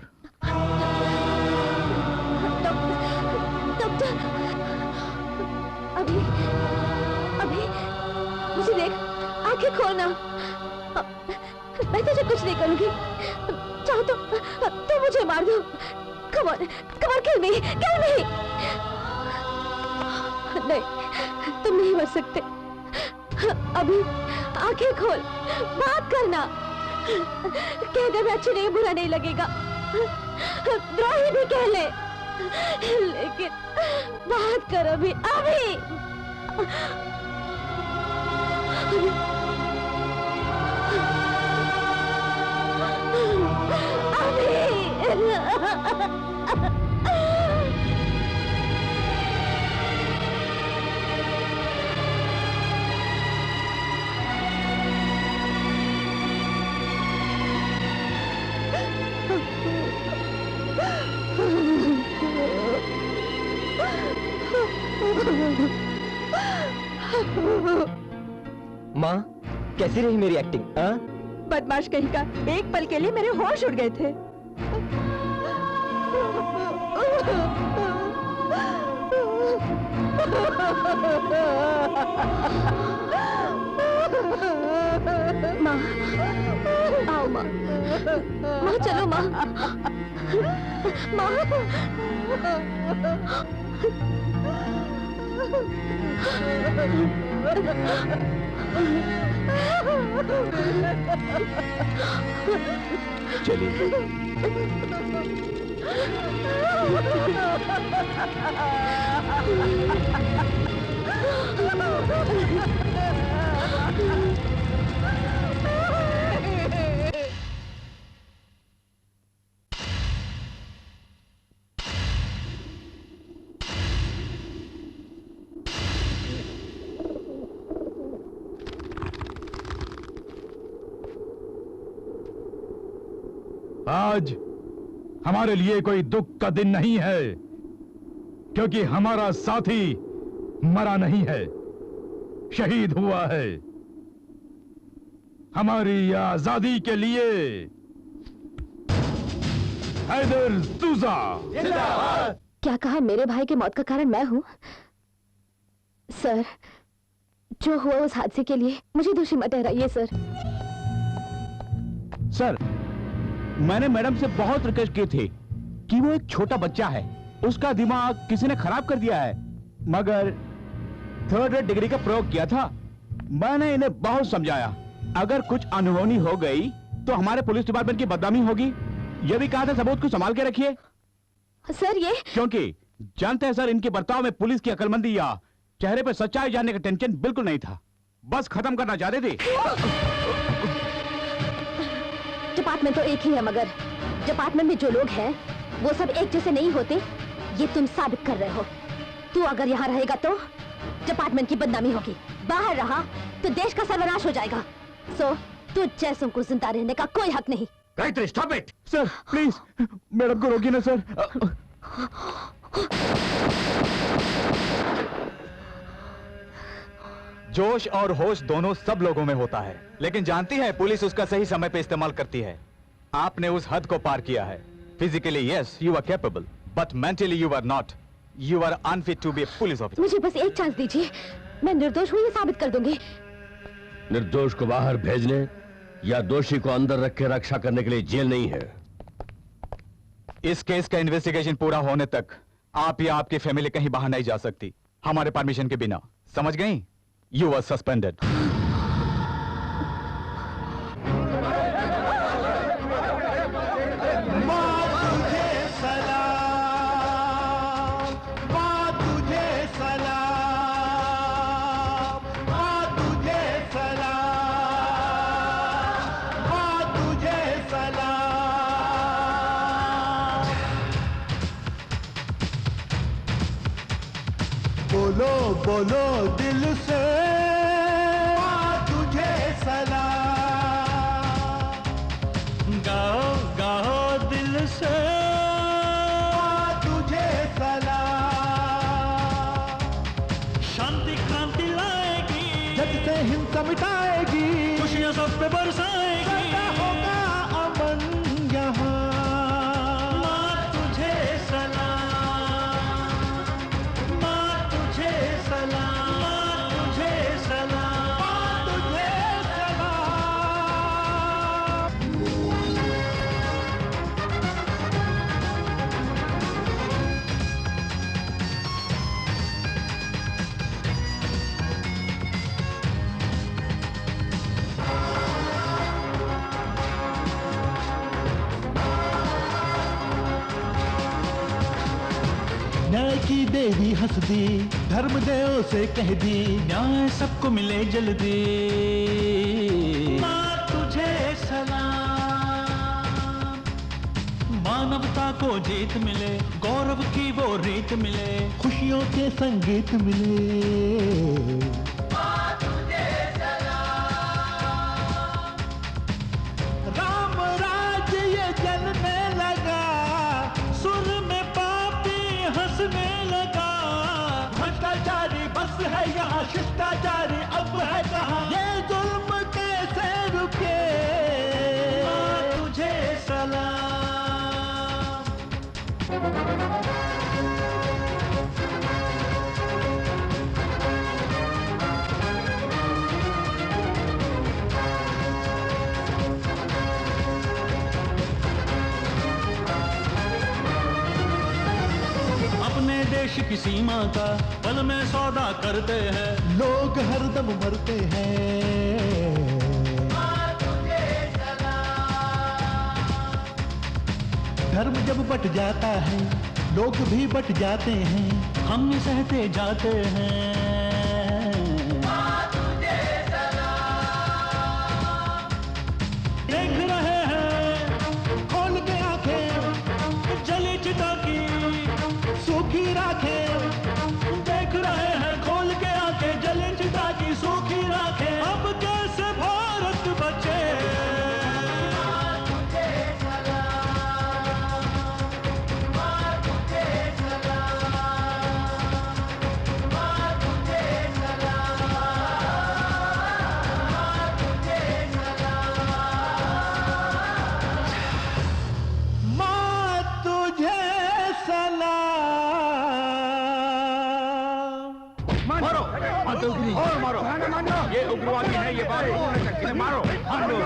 Doctor, अभी अभी मुझे देख, आंखें खोलना। मैं तुझे कुछ नहीं करूंगी। चाहो तो मुझे मार दो। Come on, kill me, kill me. नहीं, तुम नहीं मर सकते। अभी आंखें खोल, बात करना। कहने में अच्छी नहीं, बुरा नहीं लगेगा। द्रोही भी कह ले, लेकिन बात कर अभी, अभी। माँ, कैसी रही मेरी एक्टिंग? बदमाश कहीं का, एक पल के लिए मेरे होश उड़ गए थे। माँ, आओ माँ, माँ चलो माँ, माँ। चलिए। हमारे लिए कोई दुख का दिन नहीं है, क्योंकि हमारा साथी मरा नहीं है, शहीद हुआ है हमारी आजादी के लिए। हैदर तूजा जिंदाबाद। क्या कहा मेरे भाई की मौत का कारण मैं हूं? सर, जो हुआ उस हादसे के लिए मुझे दोषी मत ठहराइए सर। सर, मैंने मैडम से बहुत रिक्वेस्ट की थी कि वो एक छोटा बच्चा है, उसका दिमाग किसी ने खराब कर दिया है, मगर 3rd रेट डिग्री का प्रयोग किया था। मैंने इन्हें बहुत समझाया, अगर कुछ अनहोनी हो गई तो हमारे पुलिस डिपार्टमेंट की बदनामी होगी। यह भी कहा था सबूत को संभाल के रखिए। सर ये क्योंकि जानते हैं सर, इनके बर्ताव में पुलिस की अकलमंदी या चेहरे पे सच्चाई जानने का टेंशन बिल्कुल नहीं था, बस खत्म करना चाहते थे। डिपार्टमेंट तो एक ही है, मगर डिपार्टमेंट में जो लोग हैं वो सब एक जैसे नहीं होते, ये तुम साबित कर रहे हो। तू अगर यहाँ रहेगा तो डिपार्टमेंट की बदनामी होगी, बाहर रहा तो देश का सर्वनाश हो जाएगा। सो तू जैसों को जिंदा रहने का कोई हक नहीं। Gayatri, stop it. Sir please, madam को रोकिए ना सर। जोश और होश दोनों सब लोगों में होता है, लेकिन जानती है पुलिस उसका सही समय पे इस्तेमाल करती है। आपने उस हद को पार किया है। Physically yes you are capable, but mentally you are not. You are unfit to be a police officer. मुझे बस एक चांस दीजिए, मैं निर्दोष हूँ ये साबित कर दूंगी। निर्दोष को बाहर भेजने या दोषी को अंदर रख के रक्षा करने के लिए जेल नहीं है। इस केस का इन्वेस्टिगेशन पूरा होने तक आप या आपकी फैमिली कहीं बाहर नहीं जा सकती, हमारे परमिशन के बिना। समझ गई? You are suspended. बोलो बोलो दिल से तुझे सलाम, गाओ गाओ दिल से तुझे सलाम। शांति क्रांति लाएगी, जग से हिंसा मिटाएगी, खुशियां सब पे बरसाएगी, होगा अमन यहाँ। न्याय की देवी हंस दी, धर्म देव से कह दी, न्याय सबको मिले जल्दी। माँ तुझे सलाम, मानवता को जीत मिले, गौरव की वो रीत मिले, खुशियों के संगीत मिले। माँ तुझे सलाम, राम राज ये जलने लगा, सुर में हंसने लगा। भ्रष्टाचारी बस है यहाँ, शिष्टाचारी अब है कहाँ, ये जुल्म कैसे रुके। तुझे सलाम। देश की सीमा का पल में सौदा करते हैं, लोग हरदम मरते हैं। धर्म जब बट जाता है, लोग भी बट जाते हैं, हम सहते जाते हैं। देख रहे हैं खोल के आंखें, जली चिता की सूखी राखें, देख रहे हैं खोल के आके जले चिता की सूखी राखें। अब कैसे भारत बचे। और मारो। ये उग्रवादी है, ये बात हो नहीं सकती। मारो। मान लो।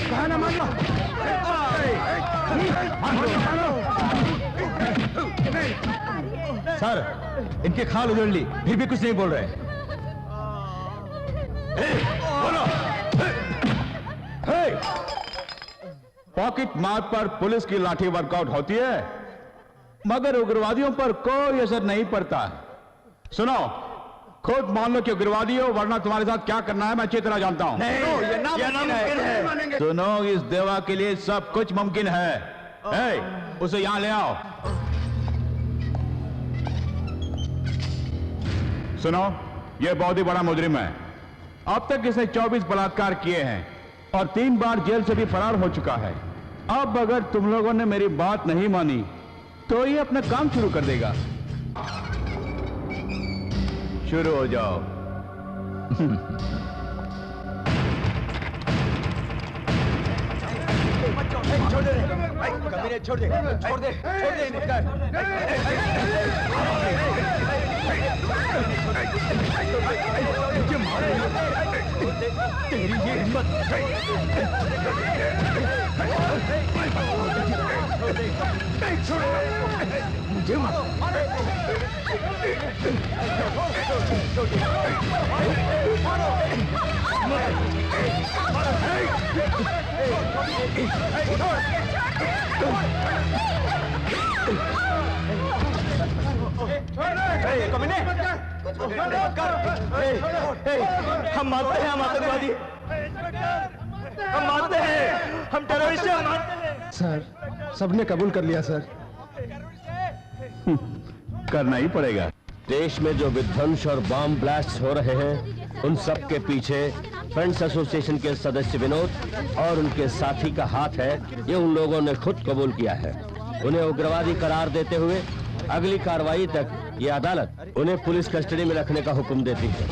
कहा ना मान लो। सर, इनके खाल उधेड़ ली, फिर भी कुछ नहीं बोल रहे। बोलो। पॉकेट मार पर पुलिस की लाठी वर्कआउट होती है, मगर उग्रवादियों पर कोई असर नहीं पड़ता। सुनो, खुद मान लो कि उग्रवादी हो, वरना तुम्हारे साथ क्या करना है मैं अच्छी तरह जानता हूं। ये नामुमकिन है। सुनो, इस देवा के लिए सब कुछ मुमकिन है। उसे यहां ले आओ। सुनो, यह बहुत ही बड़ा मुजरिम है। अब तक इसने 24 बलात्कार किए हैं और 3 बार जेल से भी फरार हो चुका है। अब अगर तुम लोगों ने मेरी बात नहीं मानी तो ये अपना काम शुरू कर देगा। शुरू हो जाओ। छोड़ दे भाई, कमीने छोड़ दे, छोड़ दे, छोड़ दे इनका। मुझे मारे, तेरी ये हिम्मत। मुझे हम मानते हैं, हम आतंकवादी, हम मानते हैं, हम टेररिस्ट हैं, हम मानते हैं। सर, सबने कबूल कर लिया सर। करना ही पड़ेगा। देश में जो विध्वंस और बॉम्ब ब्लास्ट हो रहे हैं, उन सब के पीछे फ्रेंड्स एसोसिएशन के सदस्य विनोद और उनके साथी का हाथ है। ये उन लोगों ने खुद कबूल किया है। उन्हें उग्रवादी करार देते हुए अगली कार्रवाई तक ये अदालत उन्हें पुलिस कस्टडी में रखने का हुक्म देती है।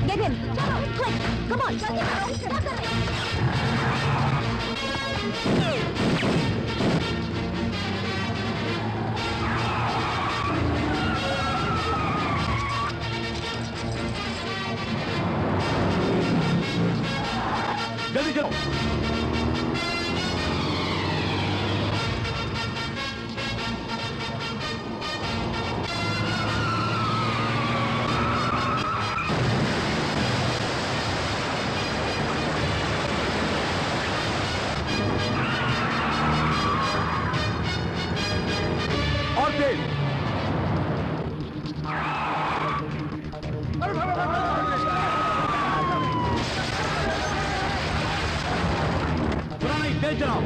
Get him! Quick! Come on! जल्दी चलो। तेज चलाओ।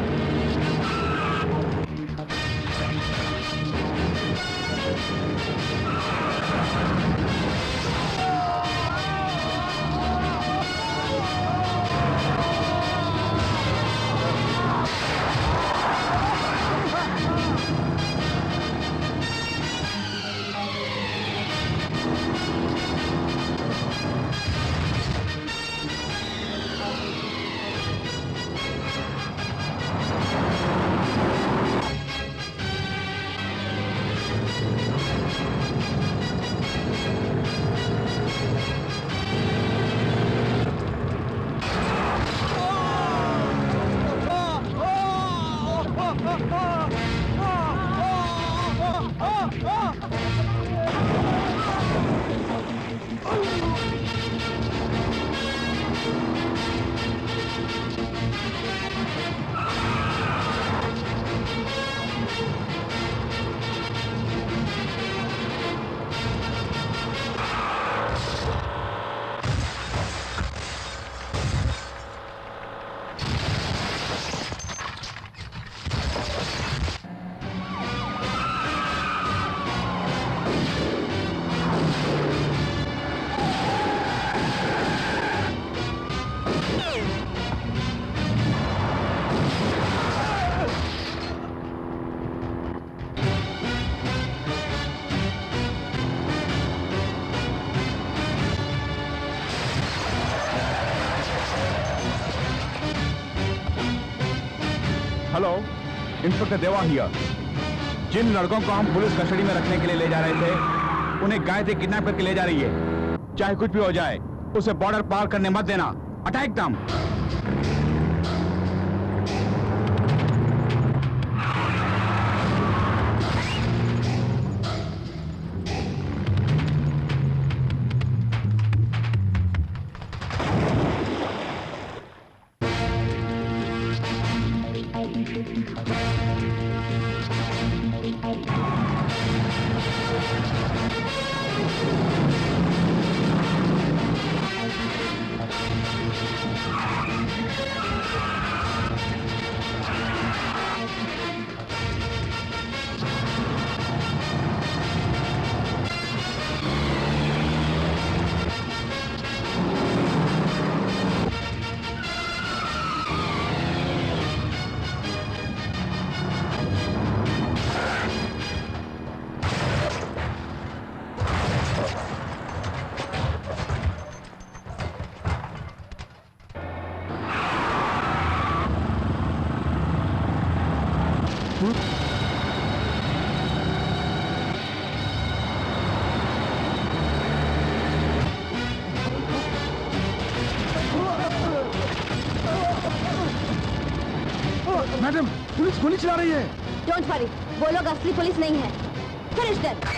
हेलो, इंस्पेक्टर देवा हियर। जिन लड़कों को हम पुलिस कस्टडी में रखने के लिए ले जा रहे थे, उन्हें गायत्री किडनैप करके ले जा रही है। चाहे कुछ भी हो जाए, उसे बॉर्डर पार करने मत देना। अटैक दम। मैडम, पुलिस गोली चला रही है। डोंट वरी, वो लोग असली पुलिस नहीं है। Finish them.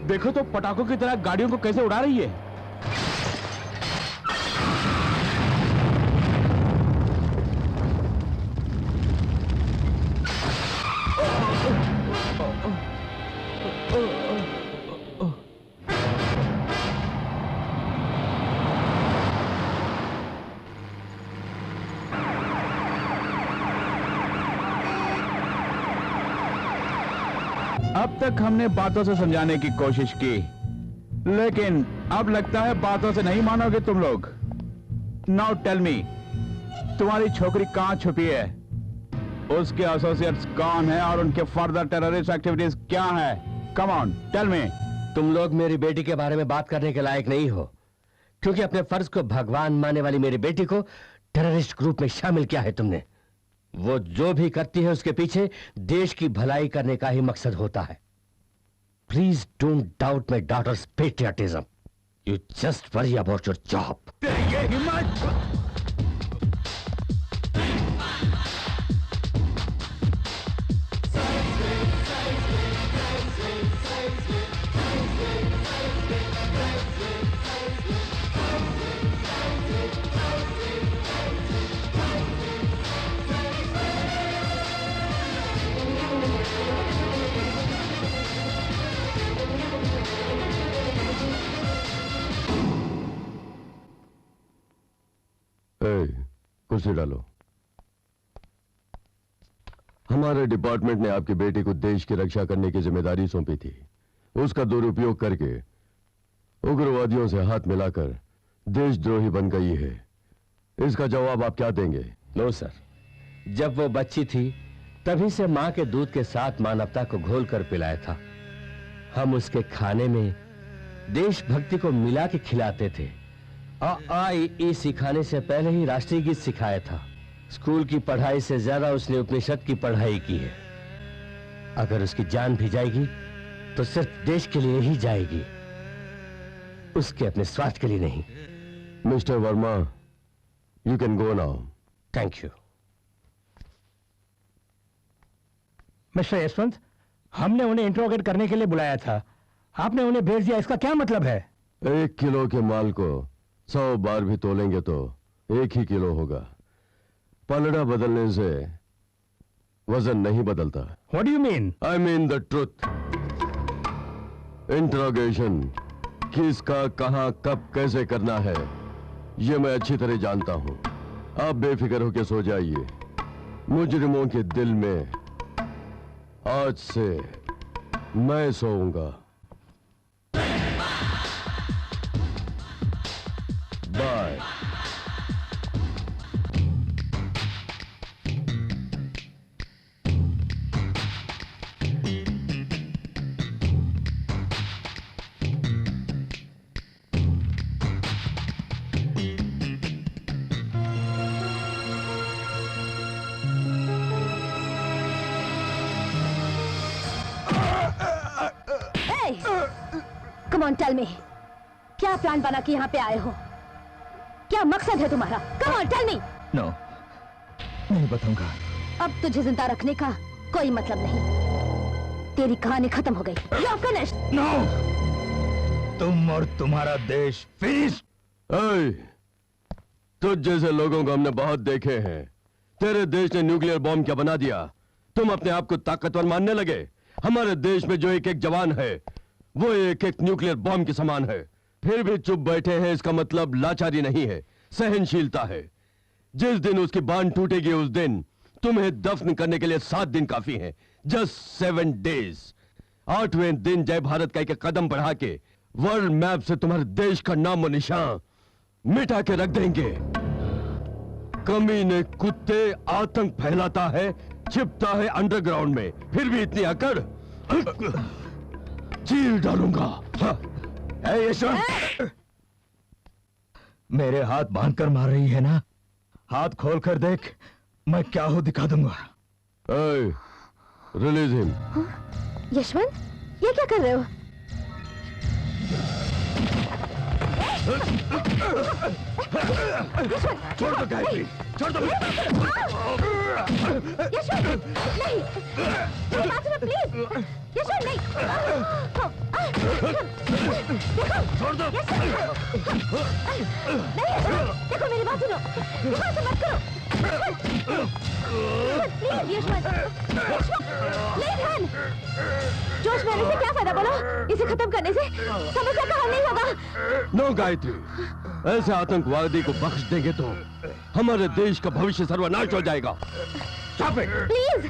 देखो तो पटाखों की तरह गाड़ियों को कैसे उड़ा रही है। अब तक हमने बातों से समझाने की कोशिश की, लेकिन अब लगता है बातों से नहीं मानोगे तुम लोग। नाउ टेल मी, तुम्हारी छोकरी कहां छुपी है, उसके एसोसिएट्स कौन है और उनके फर्दर टेररिस्ट एक्टिविटीज क्या है? Come on tell me. तुम लोग मेरी बेटी के बारे में बात करने के लायक नहीं हो, क्योंकि अपने फर्ज को भगवान मानने वाली मेरी बेटी को टेररिस्ट ग्रुप में शामिल किया है तुमने। वो जो भी करती है उसके पीछे देश की भलाई करने का ही मकसद होता है। Please don't doubt my daughter's patriotism, you just worry about your job. ये हिम्मत! कुर्सी डालो। हमारे डिपार्टमेंट ने आपकी बेटी को देश की रक्षा करने की जिम्मेदारी सौंपी थी। उसका दुरुपयोग करके उग्रवादियों से हाथ मिलाकर देशद्रोही बन गई है। इसका जवाब आप क्या देंगे? नो सर, जब वो बच्ची थी तभी से मां के दूध के साथ मानवता को घोल कर पिलाया था। हम उसके खाने में देशभक्ति को मिला के खिलाते थे। ई सिखाने से पहले ही राष्ट्रीय गीत सिखाया था। स्कूल की पढ़ाई से ज्यादा उसने उपनिषद की पढ़ाई की है। अगर उसकी जान भी जाएगी तो सिर्फ देश के लिए ही जाएगी, उसके अपने स्वार्थ के लिए नहीं। Mister Verma, you can go now. Thank you. Mister Yashwant, हमने उन्हें इंट्रोगेट करने के लिए बुलाया था, आपने उन्हें भेज दिया, इसका क्या मतलब है? 1 किलो के माल को 100 बार भी तोलेंगे तो 1 ही किलो होगा। पलड़ा बदलने से वजन नहीं बदलता। What do you mean? I mean the truth. Interrogation किसका, कहां, कब, कैसे करना है ये मैं अच्छी तरह जानता हूं। आप बेफिक्र होकर सो जाइए। मुजरिमों के दिल में आज से मैं सोऊंगा। Bye. Come on, tell me, क्या प्लान बना के यहाँ पे आए हो? क्या मकसद है तुम्हारा? Come on, tell me. No, नहीं बताऊंगा। अब तुझे जिंदा रखने का कोई मतलब नहीं। तेरी कहानी खत्म हो गई। You're finished. No, तुम और तुम्हारा देश फिनिश। तुझ जैसे लोगों को हमने बहुत देखे हैं। तेरे देश ने न्यूक्लियर बॉम्ब क्या बना दिया? तुम अपने आप को ताकतवर मानने लगे। हमारे देश में जो एक जवान है वो एक न्यूक्लियर बॉम्ब के समान है। फिर भी चुप बैठे हैं, इसका मतलब लाचारी नहीं है, सहनशीलता है। जिस दिन उसकी बांध टूटेगी उस दिन तुम्हें दफन करने के लिए 7 दिन काफी हैं। Just 7 days. 8वें दिन जय भारत का एक कदम बढ़ा के वर्ल्ड मैप से तुम्हारे देश का नाम और निशान मिटा के रख देंगे। कमीने कुत्ते आतंक फैलाता है, छिपता है अंडरग्राउंड में, फिर भी इतनी अकड़। चीर डालूंगा। यशवंत, मेरे हाथ बांधकर मार रही है ना? हाथ खोल कर देख, मैं क्या हूं दिखा दूंगा। Release him. यशवंत, ये क्या कर रहे हो? छोड़ दो गायत्री, छोड़ दो। यशवंत, नहीं, प्लीज, यशवंत नहीं। छोड़ दो। देखो मेरी बात सुनो, यहाँ से मत करो। प्लीज यशवंत, जोश में से क्या फायदा बोलो? इसे खत्म करने से समस्या का हल नहीं होगा। नो गायत्री, ऐसे आतंकवादी को बख्श देंगे तो हमारे देश का भविष्य सर्वनाश हो जाएगा। Stop it! Please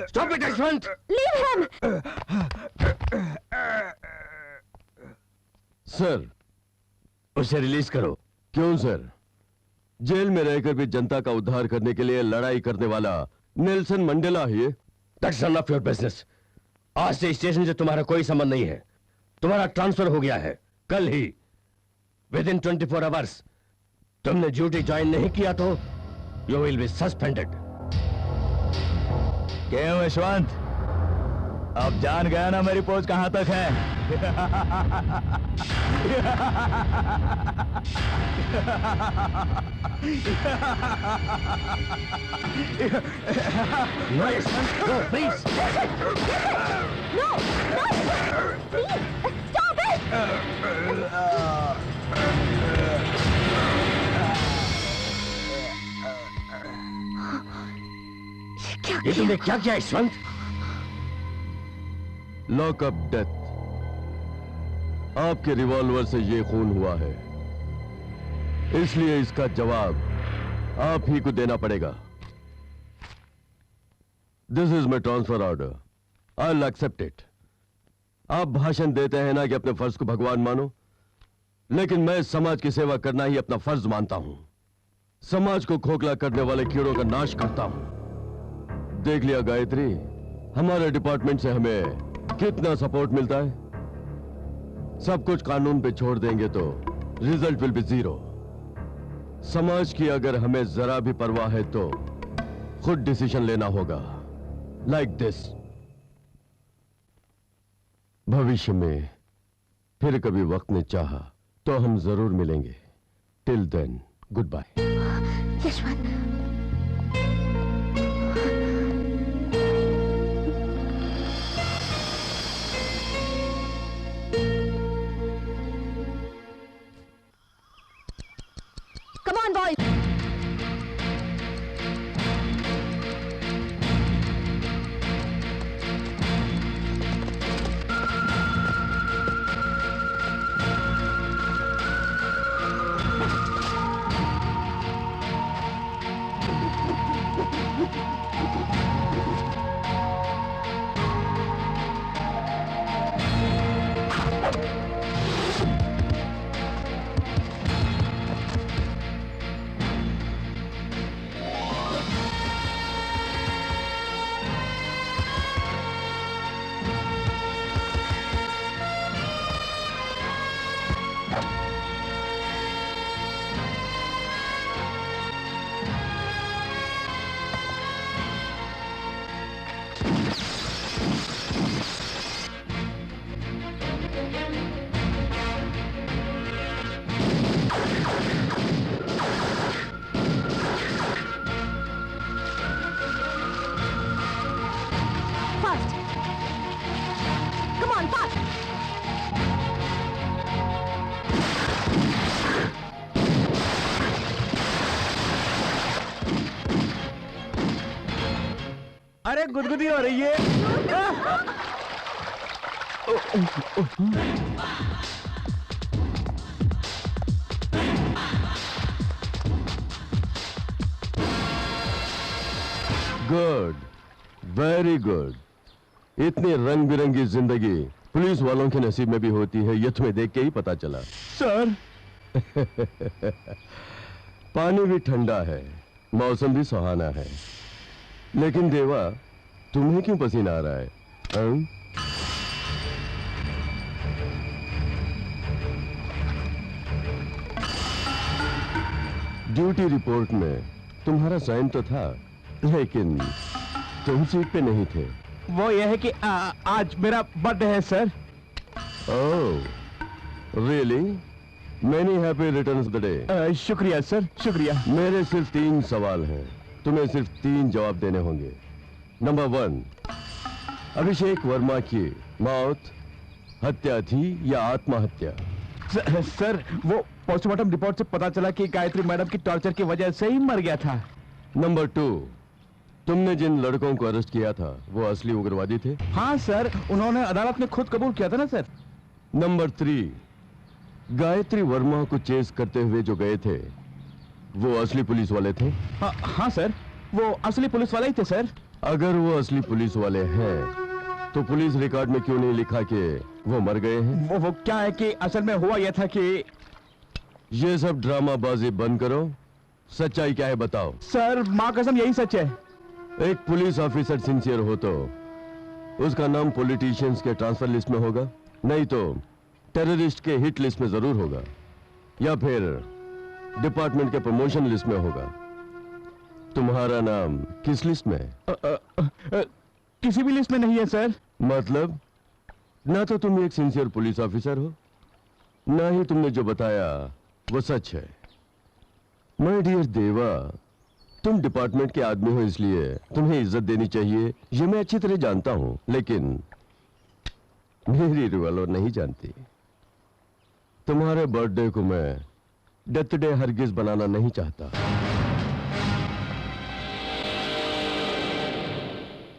Stop it, Yashwant! Leave him. Sir, उसे रिलीज करो। क्यों सर? जेल में रहकर भी जनता का उद्धार करने के लिए लड़ाई करने वाला नेल्सन मंडेला है ये। That's none of your business. आज से स्टेशन से तुम्हारा कोई संबंध नहीं है। तुम्हारा ट्रांसफर हो गया है कल ही। Within 24 hours तुमने ड्यूटी ज्वाइन नहीं किया तो you will be suspended. क्यों यशवंत, अब जान गया ना मेरी पहुंच कहां तक है? No, Yashwant, no, please. No, please, stop it. ये तुमने क्या किया यशवंत? Lockup death. आपके रिवॉल्वर से ये खून हुआ है, इसलिए इसका जवाब आप ही को देना पड़ेगा। This is my transfer order, I will accept it. आप भाषण देते हैं ना कि अपने फर्ज को भगवान मानो, लेकिन मैं समाज की सेवा करना ही अपना फर्ज मानता हूं। समाज को खोखला करने वाले कीड़ों का नाश करता हूं। देख लिया गायत्री, हमारे डिपार्टमेंट से हमें कितना सपोर्ट मिलता है। सब कुछ कानून पे छोड़ देंगे तो रिजल्ट विल बी जीरो। समाज की अगर हमें जरा भी परवाह है तो खुद डिसीजन लेना होगा, लाइक दिस। भविष्य में फिर कभी वक्त ने चाहा तो हम जरूर मिलेंगे। Till then, good bye. Yashwant, come on boys. अरे गुदगुदी हो रही है। Good, very good. इतनी रंग बिरंगी जिंदगी पुलिस वालों के नसीब में भी होती है, ये तुम्हें देख के ही पता चला। सर पानी भी ठंडा है, मौसम भी सुहाना है, लेकिन देवा तुम्हें क्यों पसीना आ रहा है? ड्यूटी रिपोर्ट में तुम्हारा साइन तो था, लेकिन तुम सीट पे नहीं थे। वो यह है कि आज मेरा बर्थडे है sir. Oh really? Many happy returns of the day. शुक्रिया सर, शुक्रिया। मेरे सिर्फ 3 सवाल हैं, तुम्हें सिर्फ 3 जवाब देने होंगे। नंबर 1, अभिषेक वर्मा की मौत हत्या थी या आत्महत्या? सर वो पोस्टमार्टम रिपोर्ट से पता चला कि गायत्री मैडम की टॉर्चर की वजह से ही मर गया था। नंबर 2, तुमने जिन लड़कों को अरेस्ट किया था वो असली उग्रवादी थे? हाँ सर, उन्होंने अदालत में खुद कबूल किया था ना सर। नंबर 3, गायत्री वर्मा को चेस करते हुए जो गए थे वो असली पुलिस वाले थे? हाँ सर, वो असली पुलिस वाले ही थे सर। अगर वो असली पुलिस वाले हैं तो पुलिस रिकॉर्ड में क्यों नहीं लिखा कि वो मर गए हैं? वो क्या है कि असल में हुआ यह था कि ये सब ड्रामाबाजी बंद करो, सच्चाई क्या है बताओ। सर माँ कसम यही सच है। एक पुलिस ऑफिसर सिंसियर हो तो उसका नाम पॉलिटिशियंस के ट्रांसफर लिस्ट में होगा, नहीं तो टेररिस्ट के हिट लिस्ट में जरूर होगा, या फिर डिपार्टमेंट के प्रमोशन लिस्ट में होगा। तुम्हारा नाम किस लिस्ट में है? किसी भी लिस्ट में नहीं है सर। मतलब ना तो तुम एक सिंसियर पुलिस ऑफिसर हो, ना ही तुमने जो बताया वो सच है। माय डियर देवा, तुम डिपार्टमेंट के आदमी हो इसलिए तुम्हें इज्जत देनी चाहिए, ये मैं अच्छी तरह जानता हूं, लेकिन मेरी रिवॉल्वर नहीं जानती। तुम्हारे बर्थडे को मैं डेथ डे हरगिज बनाना नहीं चाहता।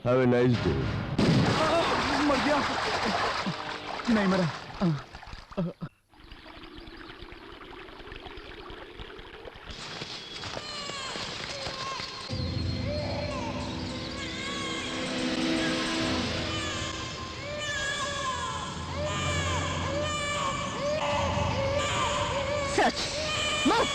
Have a nice day. मर गया? नहीं मरा। सच मत।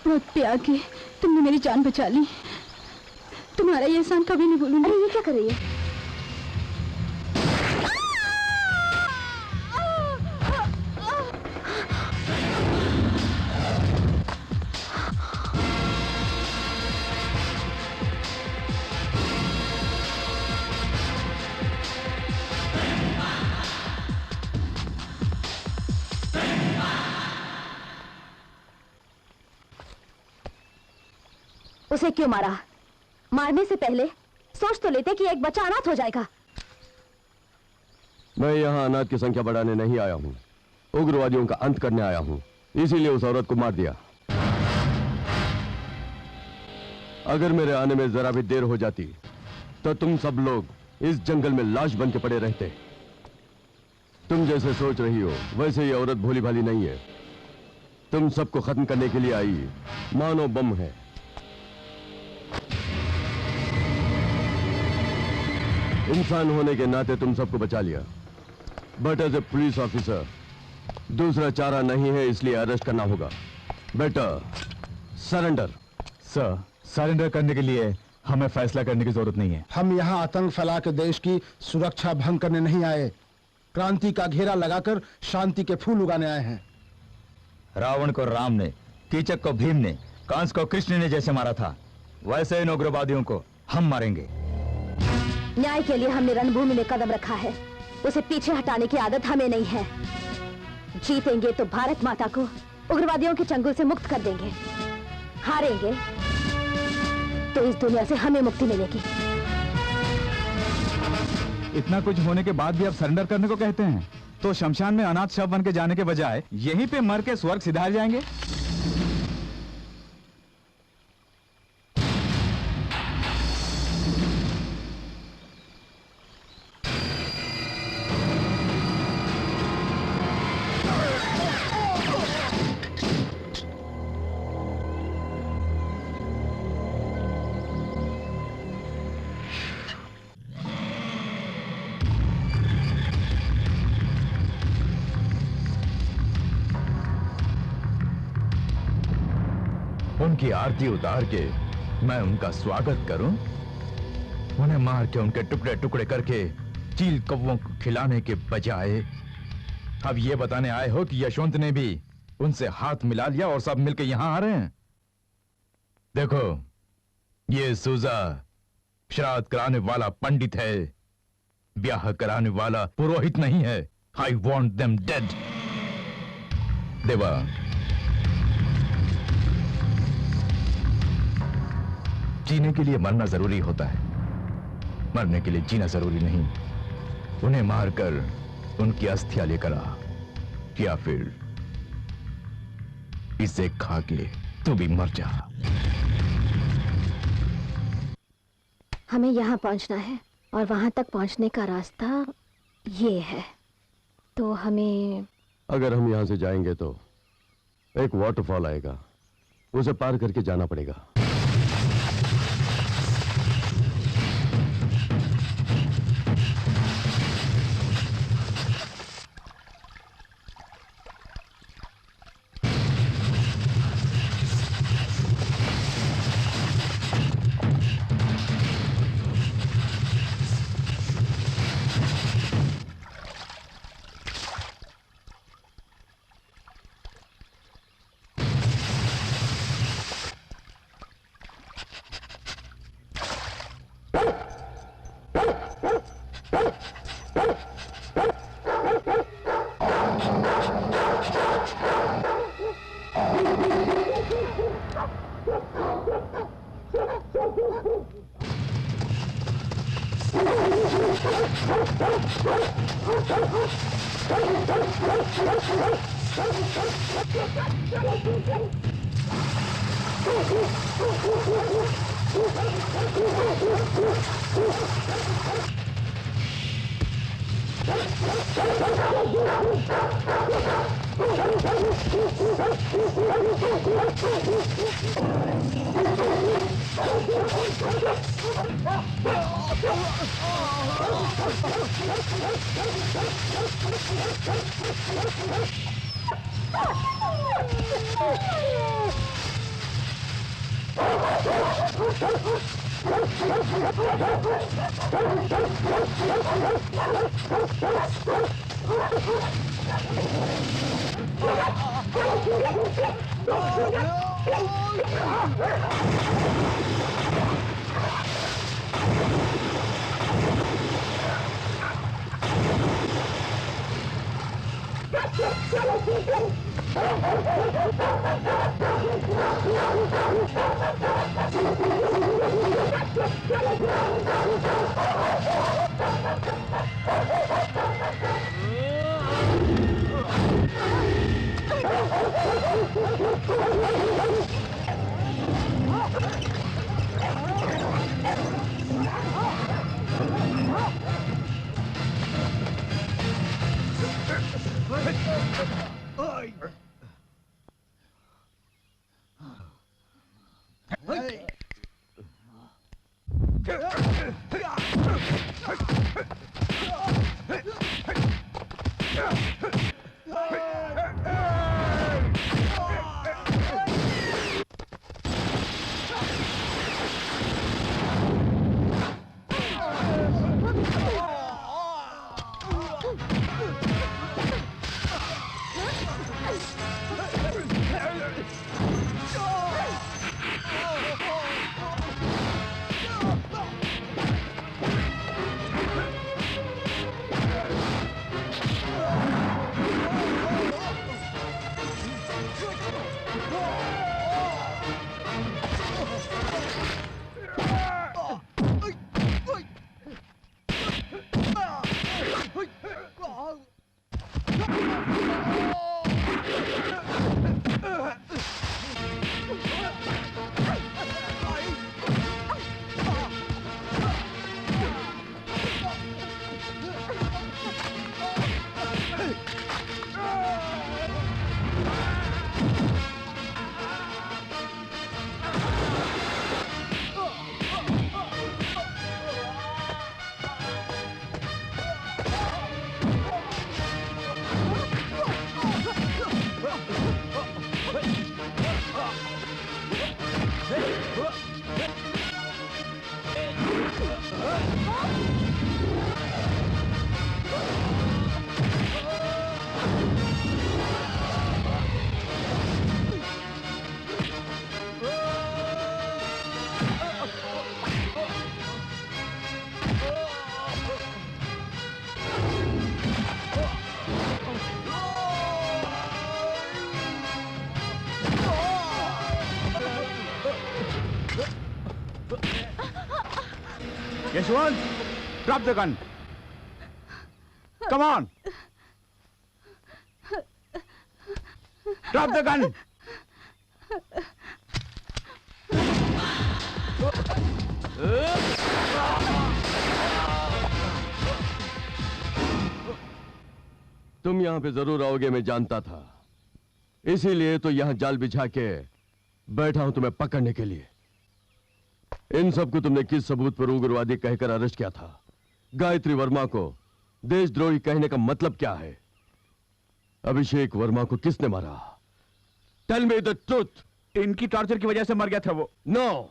बहुत प्यार के तुमने मेरी जान बचा ली। तुम्हारा ये एहसान कभी नहीं भूलूंगी। अरे ये क्या कर रही है? उसे क्यों मारा? मारने से पहले सोच तो लेते कि एक बच्चा अनाथ हो जाएगा। मैं यहाँ अनाथ की संख्या बढ़ाने नहीं आया हूँ, उग्रवादियों का अंत करने आया हूँ, इसीलिए उस औरत को मार दिया। अगर मेरे आने में जरा भी देर हो जाती तो तुम सब लोग इस जंगल में लाश बन के पड़े रहते। तुम जैसे सोच रही हो वैसे ये औरत भोली भाली नहीं है। तुम सबको खत्म करने के लिए आई मानो बम है। इंसान होने के नाते तुम सबको बचा लिया, but as a police officer दूसरा चारा नहीं है, इसलिए अरेस्ट करना होगा। Better surrender. सर, सरेंडर करने के लिए हमें फैसला करने की जरूरत नहीं है। हम यहाँ आतंक फैला के देश की सुरक्षा भंग करने नहीं आए, क्रांति का घेरा लगाकर शांति के फूल उगाने आए हैं। रावण को राम ने, कीचक को भीम ने, कंस को कृष्ण ने जैसे मारा था, वैसे इन उग्रवादियों को हम मारेंगे। न्याय के लिए हमने रणभूमि में कदम रखा है, उसे पीछे हटाने की आदत हमें नहीं है। जीतेंगे तो भारत माता को उग्रवादियों के चंगुल से मुक्त कर देंगे, हारेंगे तो इस दुनिया से हमें मुक्ति मिलेगी। इतना कुछ होने के बाद भी आप सरेंडर करने को कहते हैं, तो शमशान में अनाथ शव बन के जाने के बजाय यहीं पे मर के स्वर्ग सिधार जाएंगे। उनकी आरती उतार के मैं उनका स्वागत करूं, उन्हें मार के उनके टुकड़े टुकड़े करके चील कौवों को खिलाने के बजाय अब ये बताने आए हो कि यशवंत ने भी उनसे हाथ मिला लिया और सब मिलके यहां आ रहे हैं। देखो, ये सूजा श्राद्ध कराने वाला पंडित है, ब्याह कराने वाला पुरोहित नहीं है। I want them dead. देवा, जीने के लिए मरना जरूरी होता है, मरने के लिए जीना जरूरी नहीं। उन्हें मारकर उनकी अस्थियां लेकर आ, या फिर इसे खा के तू भी मर जा। हमें यहाँ पहुँचना है और वहां तक पहुँचने का रास्ता ये है, तो हमें अगर हम यहां से जाएंगे तो एक वाटरफॉल आएगा, उसे पार करके जाना पड़ेगा। Yashwant, drop the gun. Come on, drop the gun. तुम यहाँ पे जरूर आओगे, मैं जानता था। इसीलिए तो यहाँ जाल बिछा के बैठा हूं तुम्हें पकड़ने के लिए। इन सबको तुमने किस सबूत पर उग्रवादी कहकर अरेस्ट किया था? गायत्री वर्मा को देशद्रोही कहने का मतलब क्या है? अभिषेक वर्मा को किसने मारा? Tell me the truth. इनकी टॉर्चर की वजह से मर गया था वो। नो,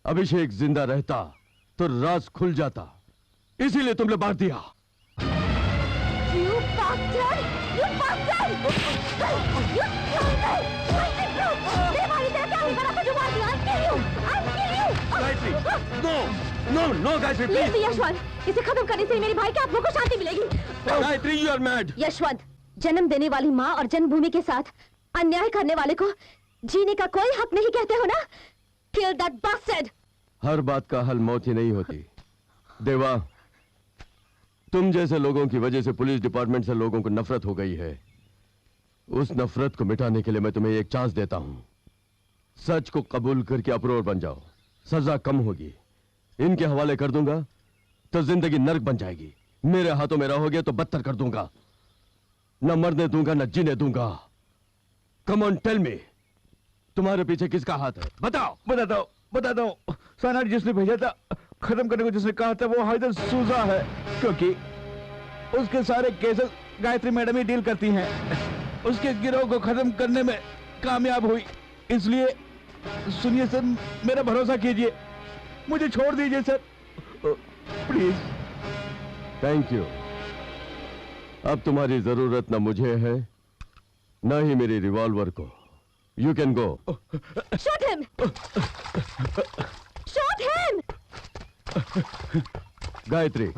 अभिषेक जिंदा रहता तो राज खुल जाता, इसीलिए तुमने मार दिया। You bastard! You bastard! You criminal! मेरे भाई तेरे क्या हुआ? आपको जो मार दिया, I'll kill you! I'll kill you! Gayatri, no, no, no Gayatri, please. Please, Yashwant, इसे खत्म करने से मेरे भाई के आत्मा को शांति मिलेगी। Gayatri, you are mad। Yashwant, जन्म देने वाली माँ और जन्मभूमि के साथ अन्याय करने वाले को जीने का कोई हक नहीं कहते हो ना? Kill that bastard! हर बात का हल मौत ही नहीं होती। देवा, तुम जैसे लोगों की वजह से पुलिस डिपार्टमेंट से लोगों को नफरत हो गई है। उस नफरत को मिटाने के लिए मैं तुम्हें एक चांस देता हूं। सच को कबूल करके अप्रोर बन जाओ, सजा कम होगी। इनके हवाले कर दूंगा तो जिंदगी नर्क बन जाएगी। मेरे हाथों में रहोगे तो बदतर कर दूंगा। न मरने दूंगा न जीने दूंगा। कम ऑन, टेल मी, तुम्हारे पीछे किसका हाथ है? बताओ। बताता हूँ। साइनाइड जिसने भेजा था, खत्म करने को जिसने कहा था, वो हाइदर सूजा है। क्योंकि उसके सारे केसेस गायत्री मैडम ही डील करती हैं। उसके गिरोह को खत्म करने में कामयाब हुई। इसलिए सुनिए सर, मेरा भरोसा कीजिए, मुझे छोड़ दीजिए सर, प्लीज। Thank you. अब तुम्हारी जरूरत न मुझे है न ही मेरी रिवॉल्वर को। You can go. Shoot him! Shoot him! Gayatri.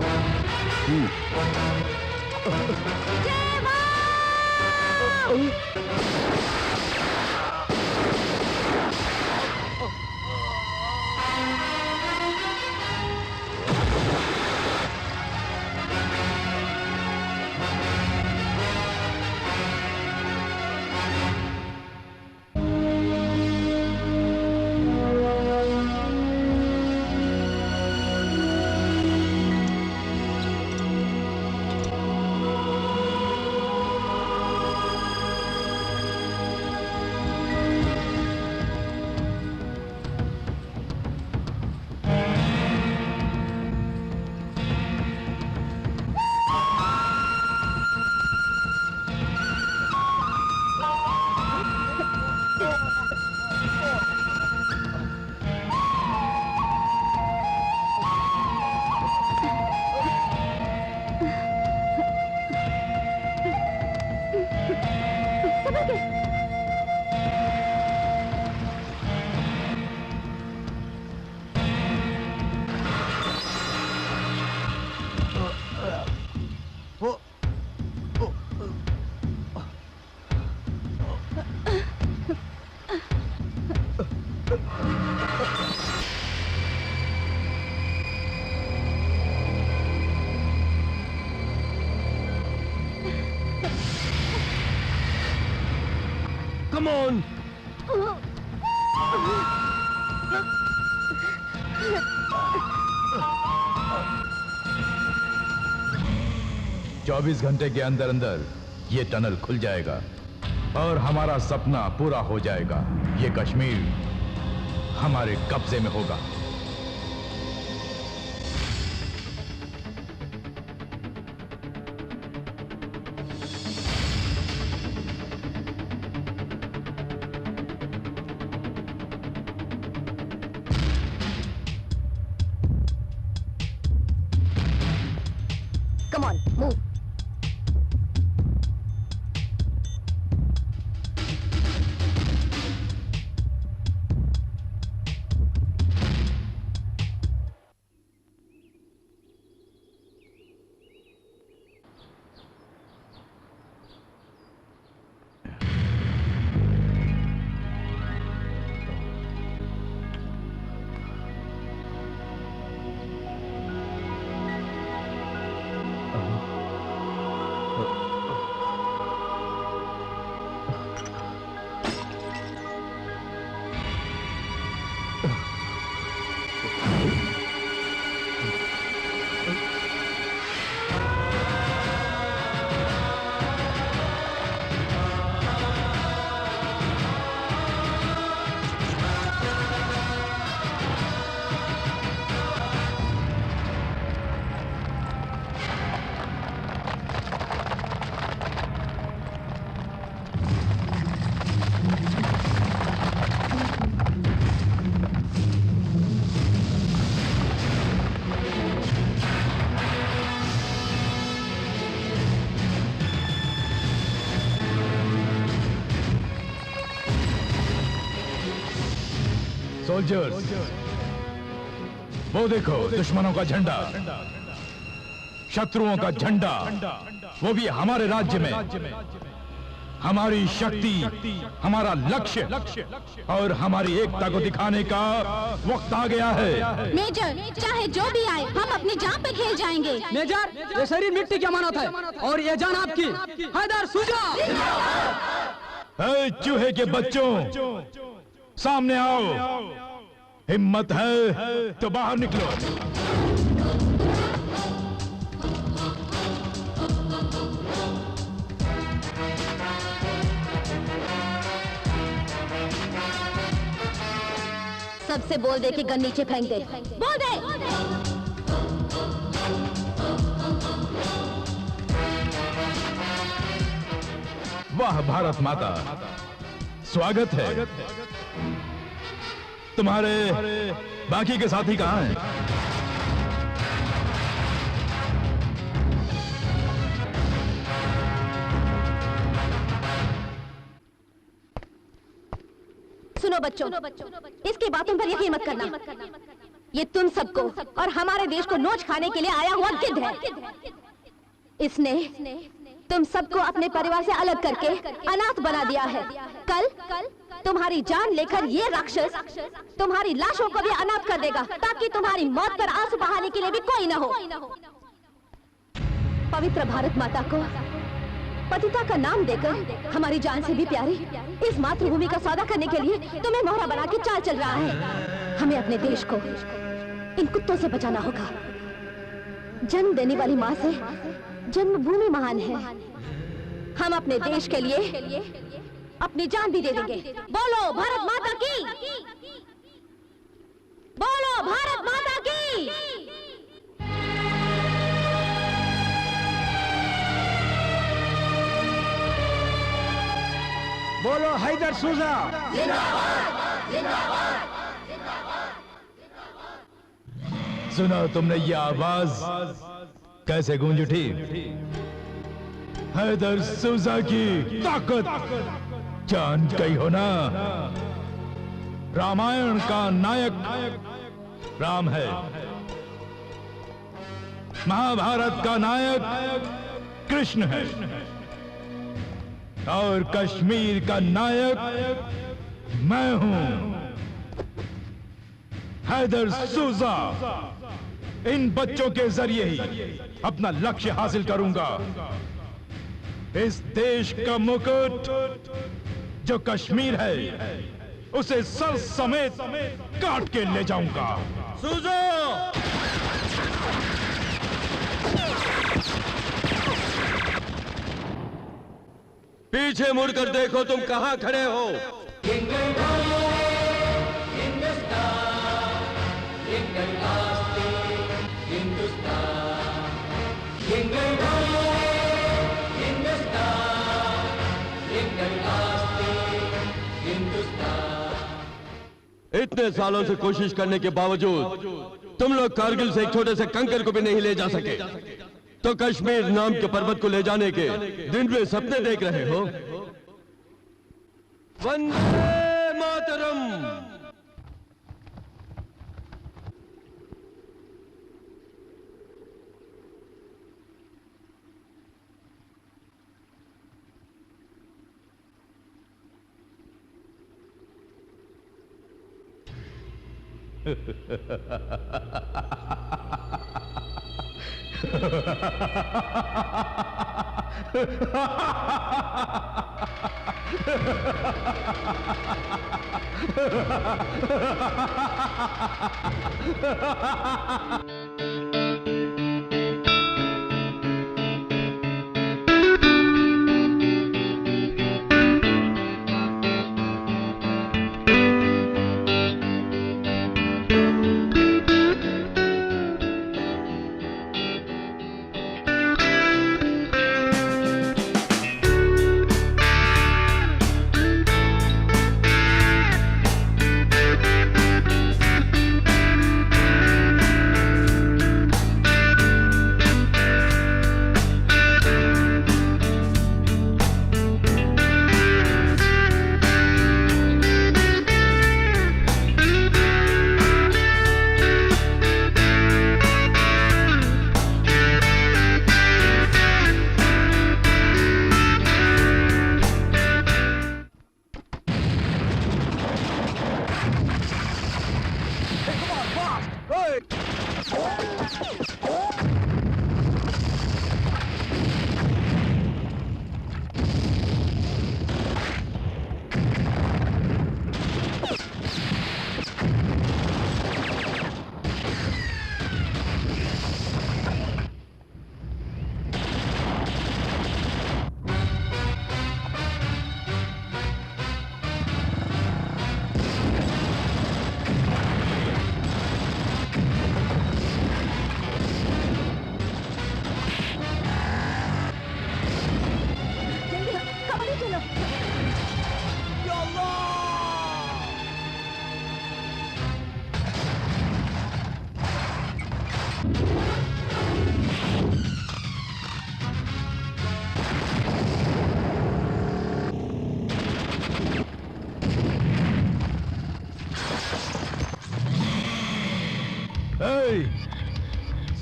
Come on! 24 घंटे के अंदर अंदर ये टनल खुल जाएगा और हमारा सपना पूरा हो जाएगा। ये कश्मीर हमारे कब्जे में होगा। Come on, move. सोल्जर्स, वो देखो दुश्मनों का झंडा, शत्रुओं का झंडा, वो भी हमारे राज्य में। हमारी शक्ति, हमारा लक्ष्य और हमारी एकता को दिखाने का वक्त आ गया है। मेजर, चाहे जो भी आए, हम अपनी जान पे खेल जाएंगे। मेजर, ये शरीर मिट्टी की अमानत है और ये जान आपकी। हैदर सुजा! ऐ चूहे के बच्चों, सामने आओ। हिम्मत है तो बाहर निकलो। सबसे बोल दे कि गन नीचे फेंक दे। बोल दे। वाह भारत माता, स्वागत है। तुम्हारे बाकी के साथी कहाँ हैं? सुनो बच्चों, इसकी बातों पर यकीन मत करना। ये तुम सबको और हमारे देश को नोच खाने के लिए आया हुआ गिद्ध है। इसने तुम सबको अपने परिवार से अलग करके अनाथ बना दिया है। कल तुम्हारी जान लेकर ये राक्षस तुम्हारी लाशों को भी अनाथ कर देगा, ताकि तुम्हारी मौत पर आंसू बहाने के लिए भी कोई न हो। पवित्र भारत माता को पतिता का नाम देकर हमारी जान से भी प्यारी इस मातृभूमि का सौदा करने के लिए तुम्हें मोहरा बना के चाल चल रहा है। हमें अपने देश को इन कुत्तों से बचाना होगा। जन्म देने वाली माँ से जन्मभूमि महान है। हम अपने देश के लिए अपनी जान भी दे देंगे। बोलो भारत माता की! बोलो भारत माता की! बोलो हैदर सुजा! सुना तुमने ये आवाज कैसे गूंज उठी? हैदर सुजा की ताकत जान गई हो ना? रामायण का नायक राम है, महाभारत का नायक कृष्ण है और कश्मीर का नायक मैं हूं, हैदर सुजा। इन बच्चों के जरिए ही अपना लक्ष्य हासिल करूंगा। इस देश का मुकुट जो कश्मीर है, उसे सर समेत काट के ले जाऊंगा। सुजा! पीछे मुड़कर देखो, तुम कहां खड़े हो? इतने सालों से कोशिश करने के बावजूद तुम लोग कारगिल से एक छोटे से कंकर को भी नहीं ले जा सके, तो कश्मीर नाम के पर्वत को ले जाने के दिन में सपने देख रहे हो? वंदे मातरम!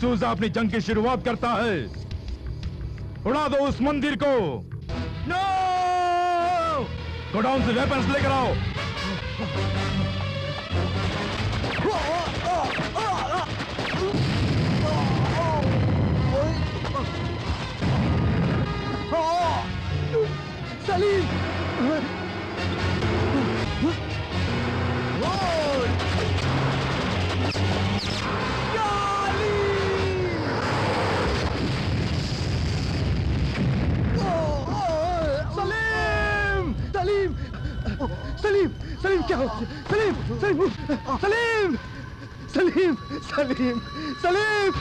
सूजा अपनी जंग की शुरुआत करता है। उड़ा दो उस मंदिर को। नो! गोडाउन से वेपन्स लेकर आओ। सलीम! सलीम! सलीम क्या हो? सलीम! सलीम! सलीम! सलीम! सलीम! सलीम!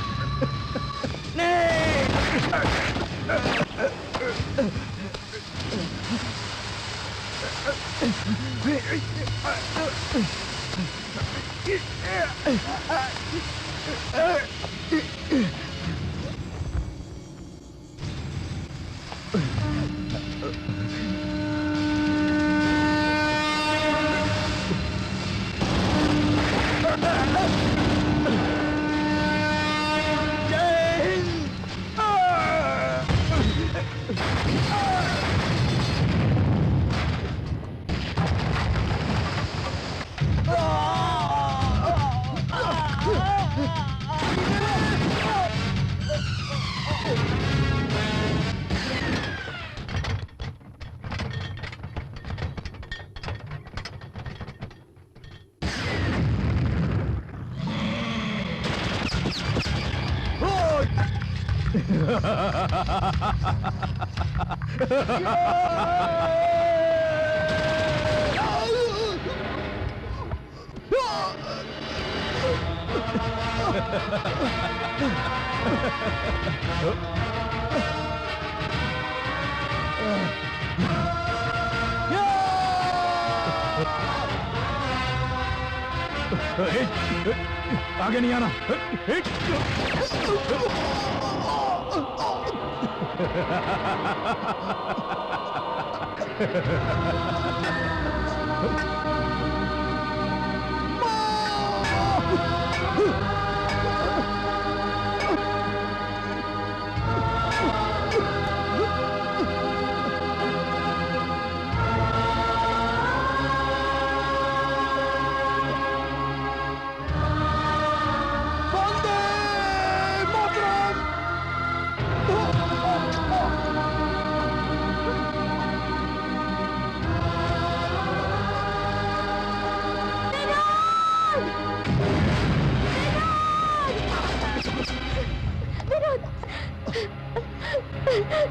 आगे नहीं आना।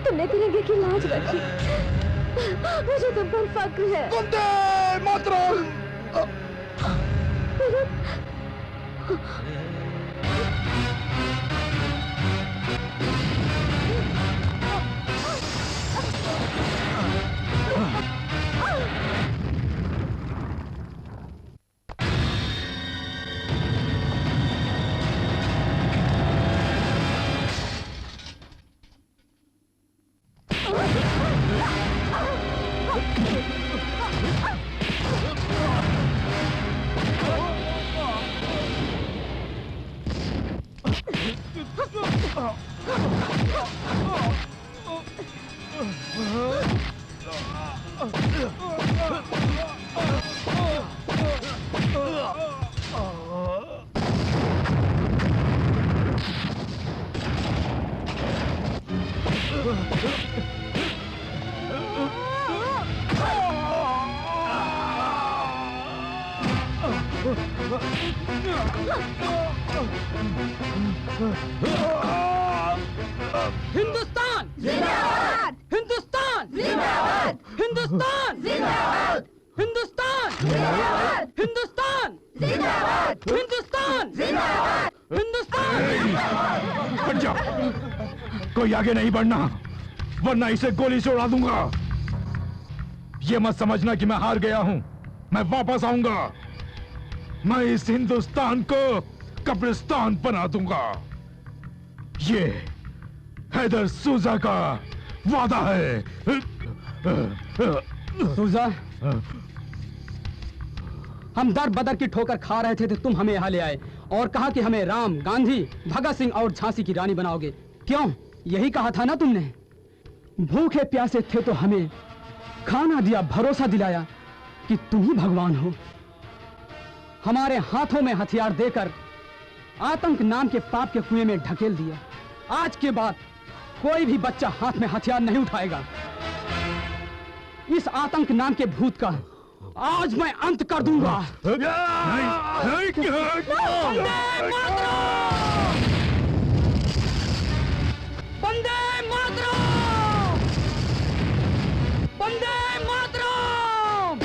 तुमने तिरंगे की लाज रखी, मुझे तुम पर फक्र है। वंदे मातरम! हिंदुस्तान जिंदाबाद! हिंदुस्तान जिंदाबाद! हिंदुस्तान जिंदाबाद! हिंदुस्तान जिंदाबाद! हिंदुस्तान जिंदाबाद! हिंदुस्तान जिंदाबाद! हिंदुस्तान। हट जा, कोई आगे नहीं बढ़ना वरना इसे गोली से उड़ा दूंगा। ये मत समझना कि मैं हार गया हूं, मैं वापस आऊंगा। मैं इस हिंदुस्तान को कब्रिस्तान बना दूंगा। ये हैदर सूजा का वादा है। सूजा, हम दर बदर की ठोकर खा रहे थे तो तुम हमें यहाँ ले आए और कहा कि हमें राम, गांधी, भगत सिंह और झांसी की रानी बनाओगे। क्यों? यही कहा था ना तुमने। भूखे प्यासे थे तो हमें खाना दिया, भरोसा दिलाया कि तुम ही भगवान हो। हमारे हाथों में हथियार देकर आतंक नाम के पाप के कुएं में ढकेल दिया। आज के बाद कोई भी बच्चा हाथ में हथियार नहीं उठाएगा। इस आतंक नाम के भूत का आज मैं अंत कर दूंगा। वंदे मातरम! वंदे मातरम!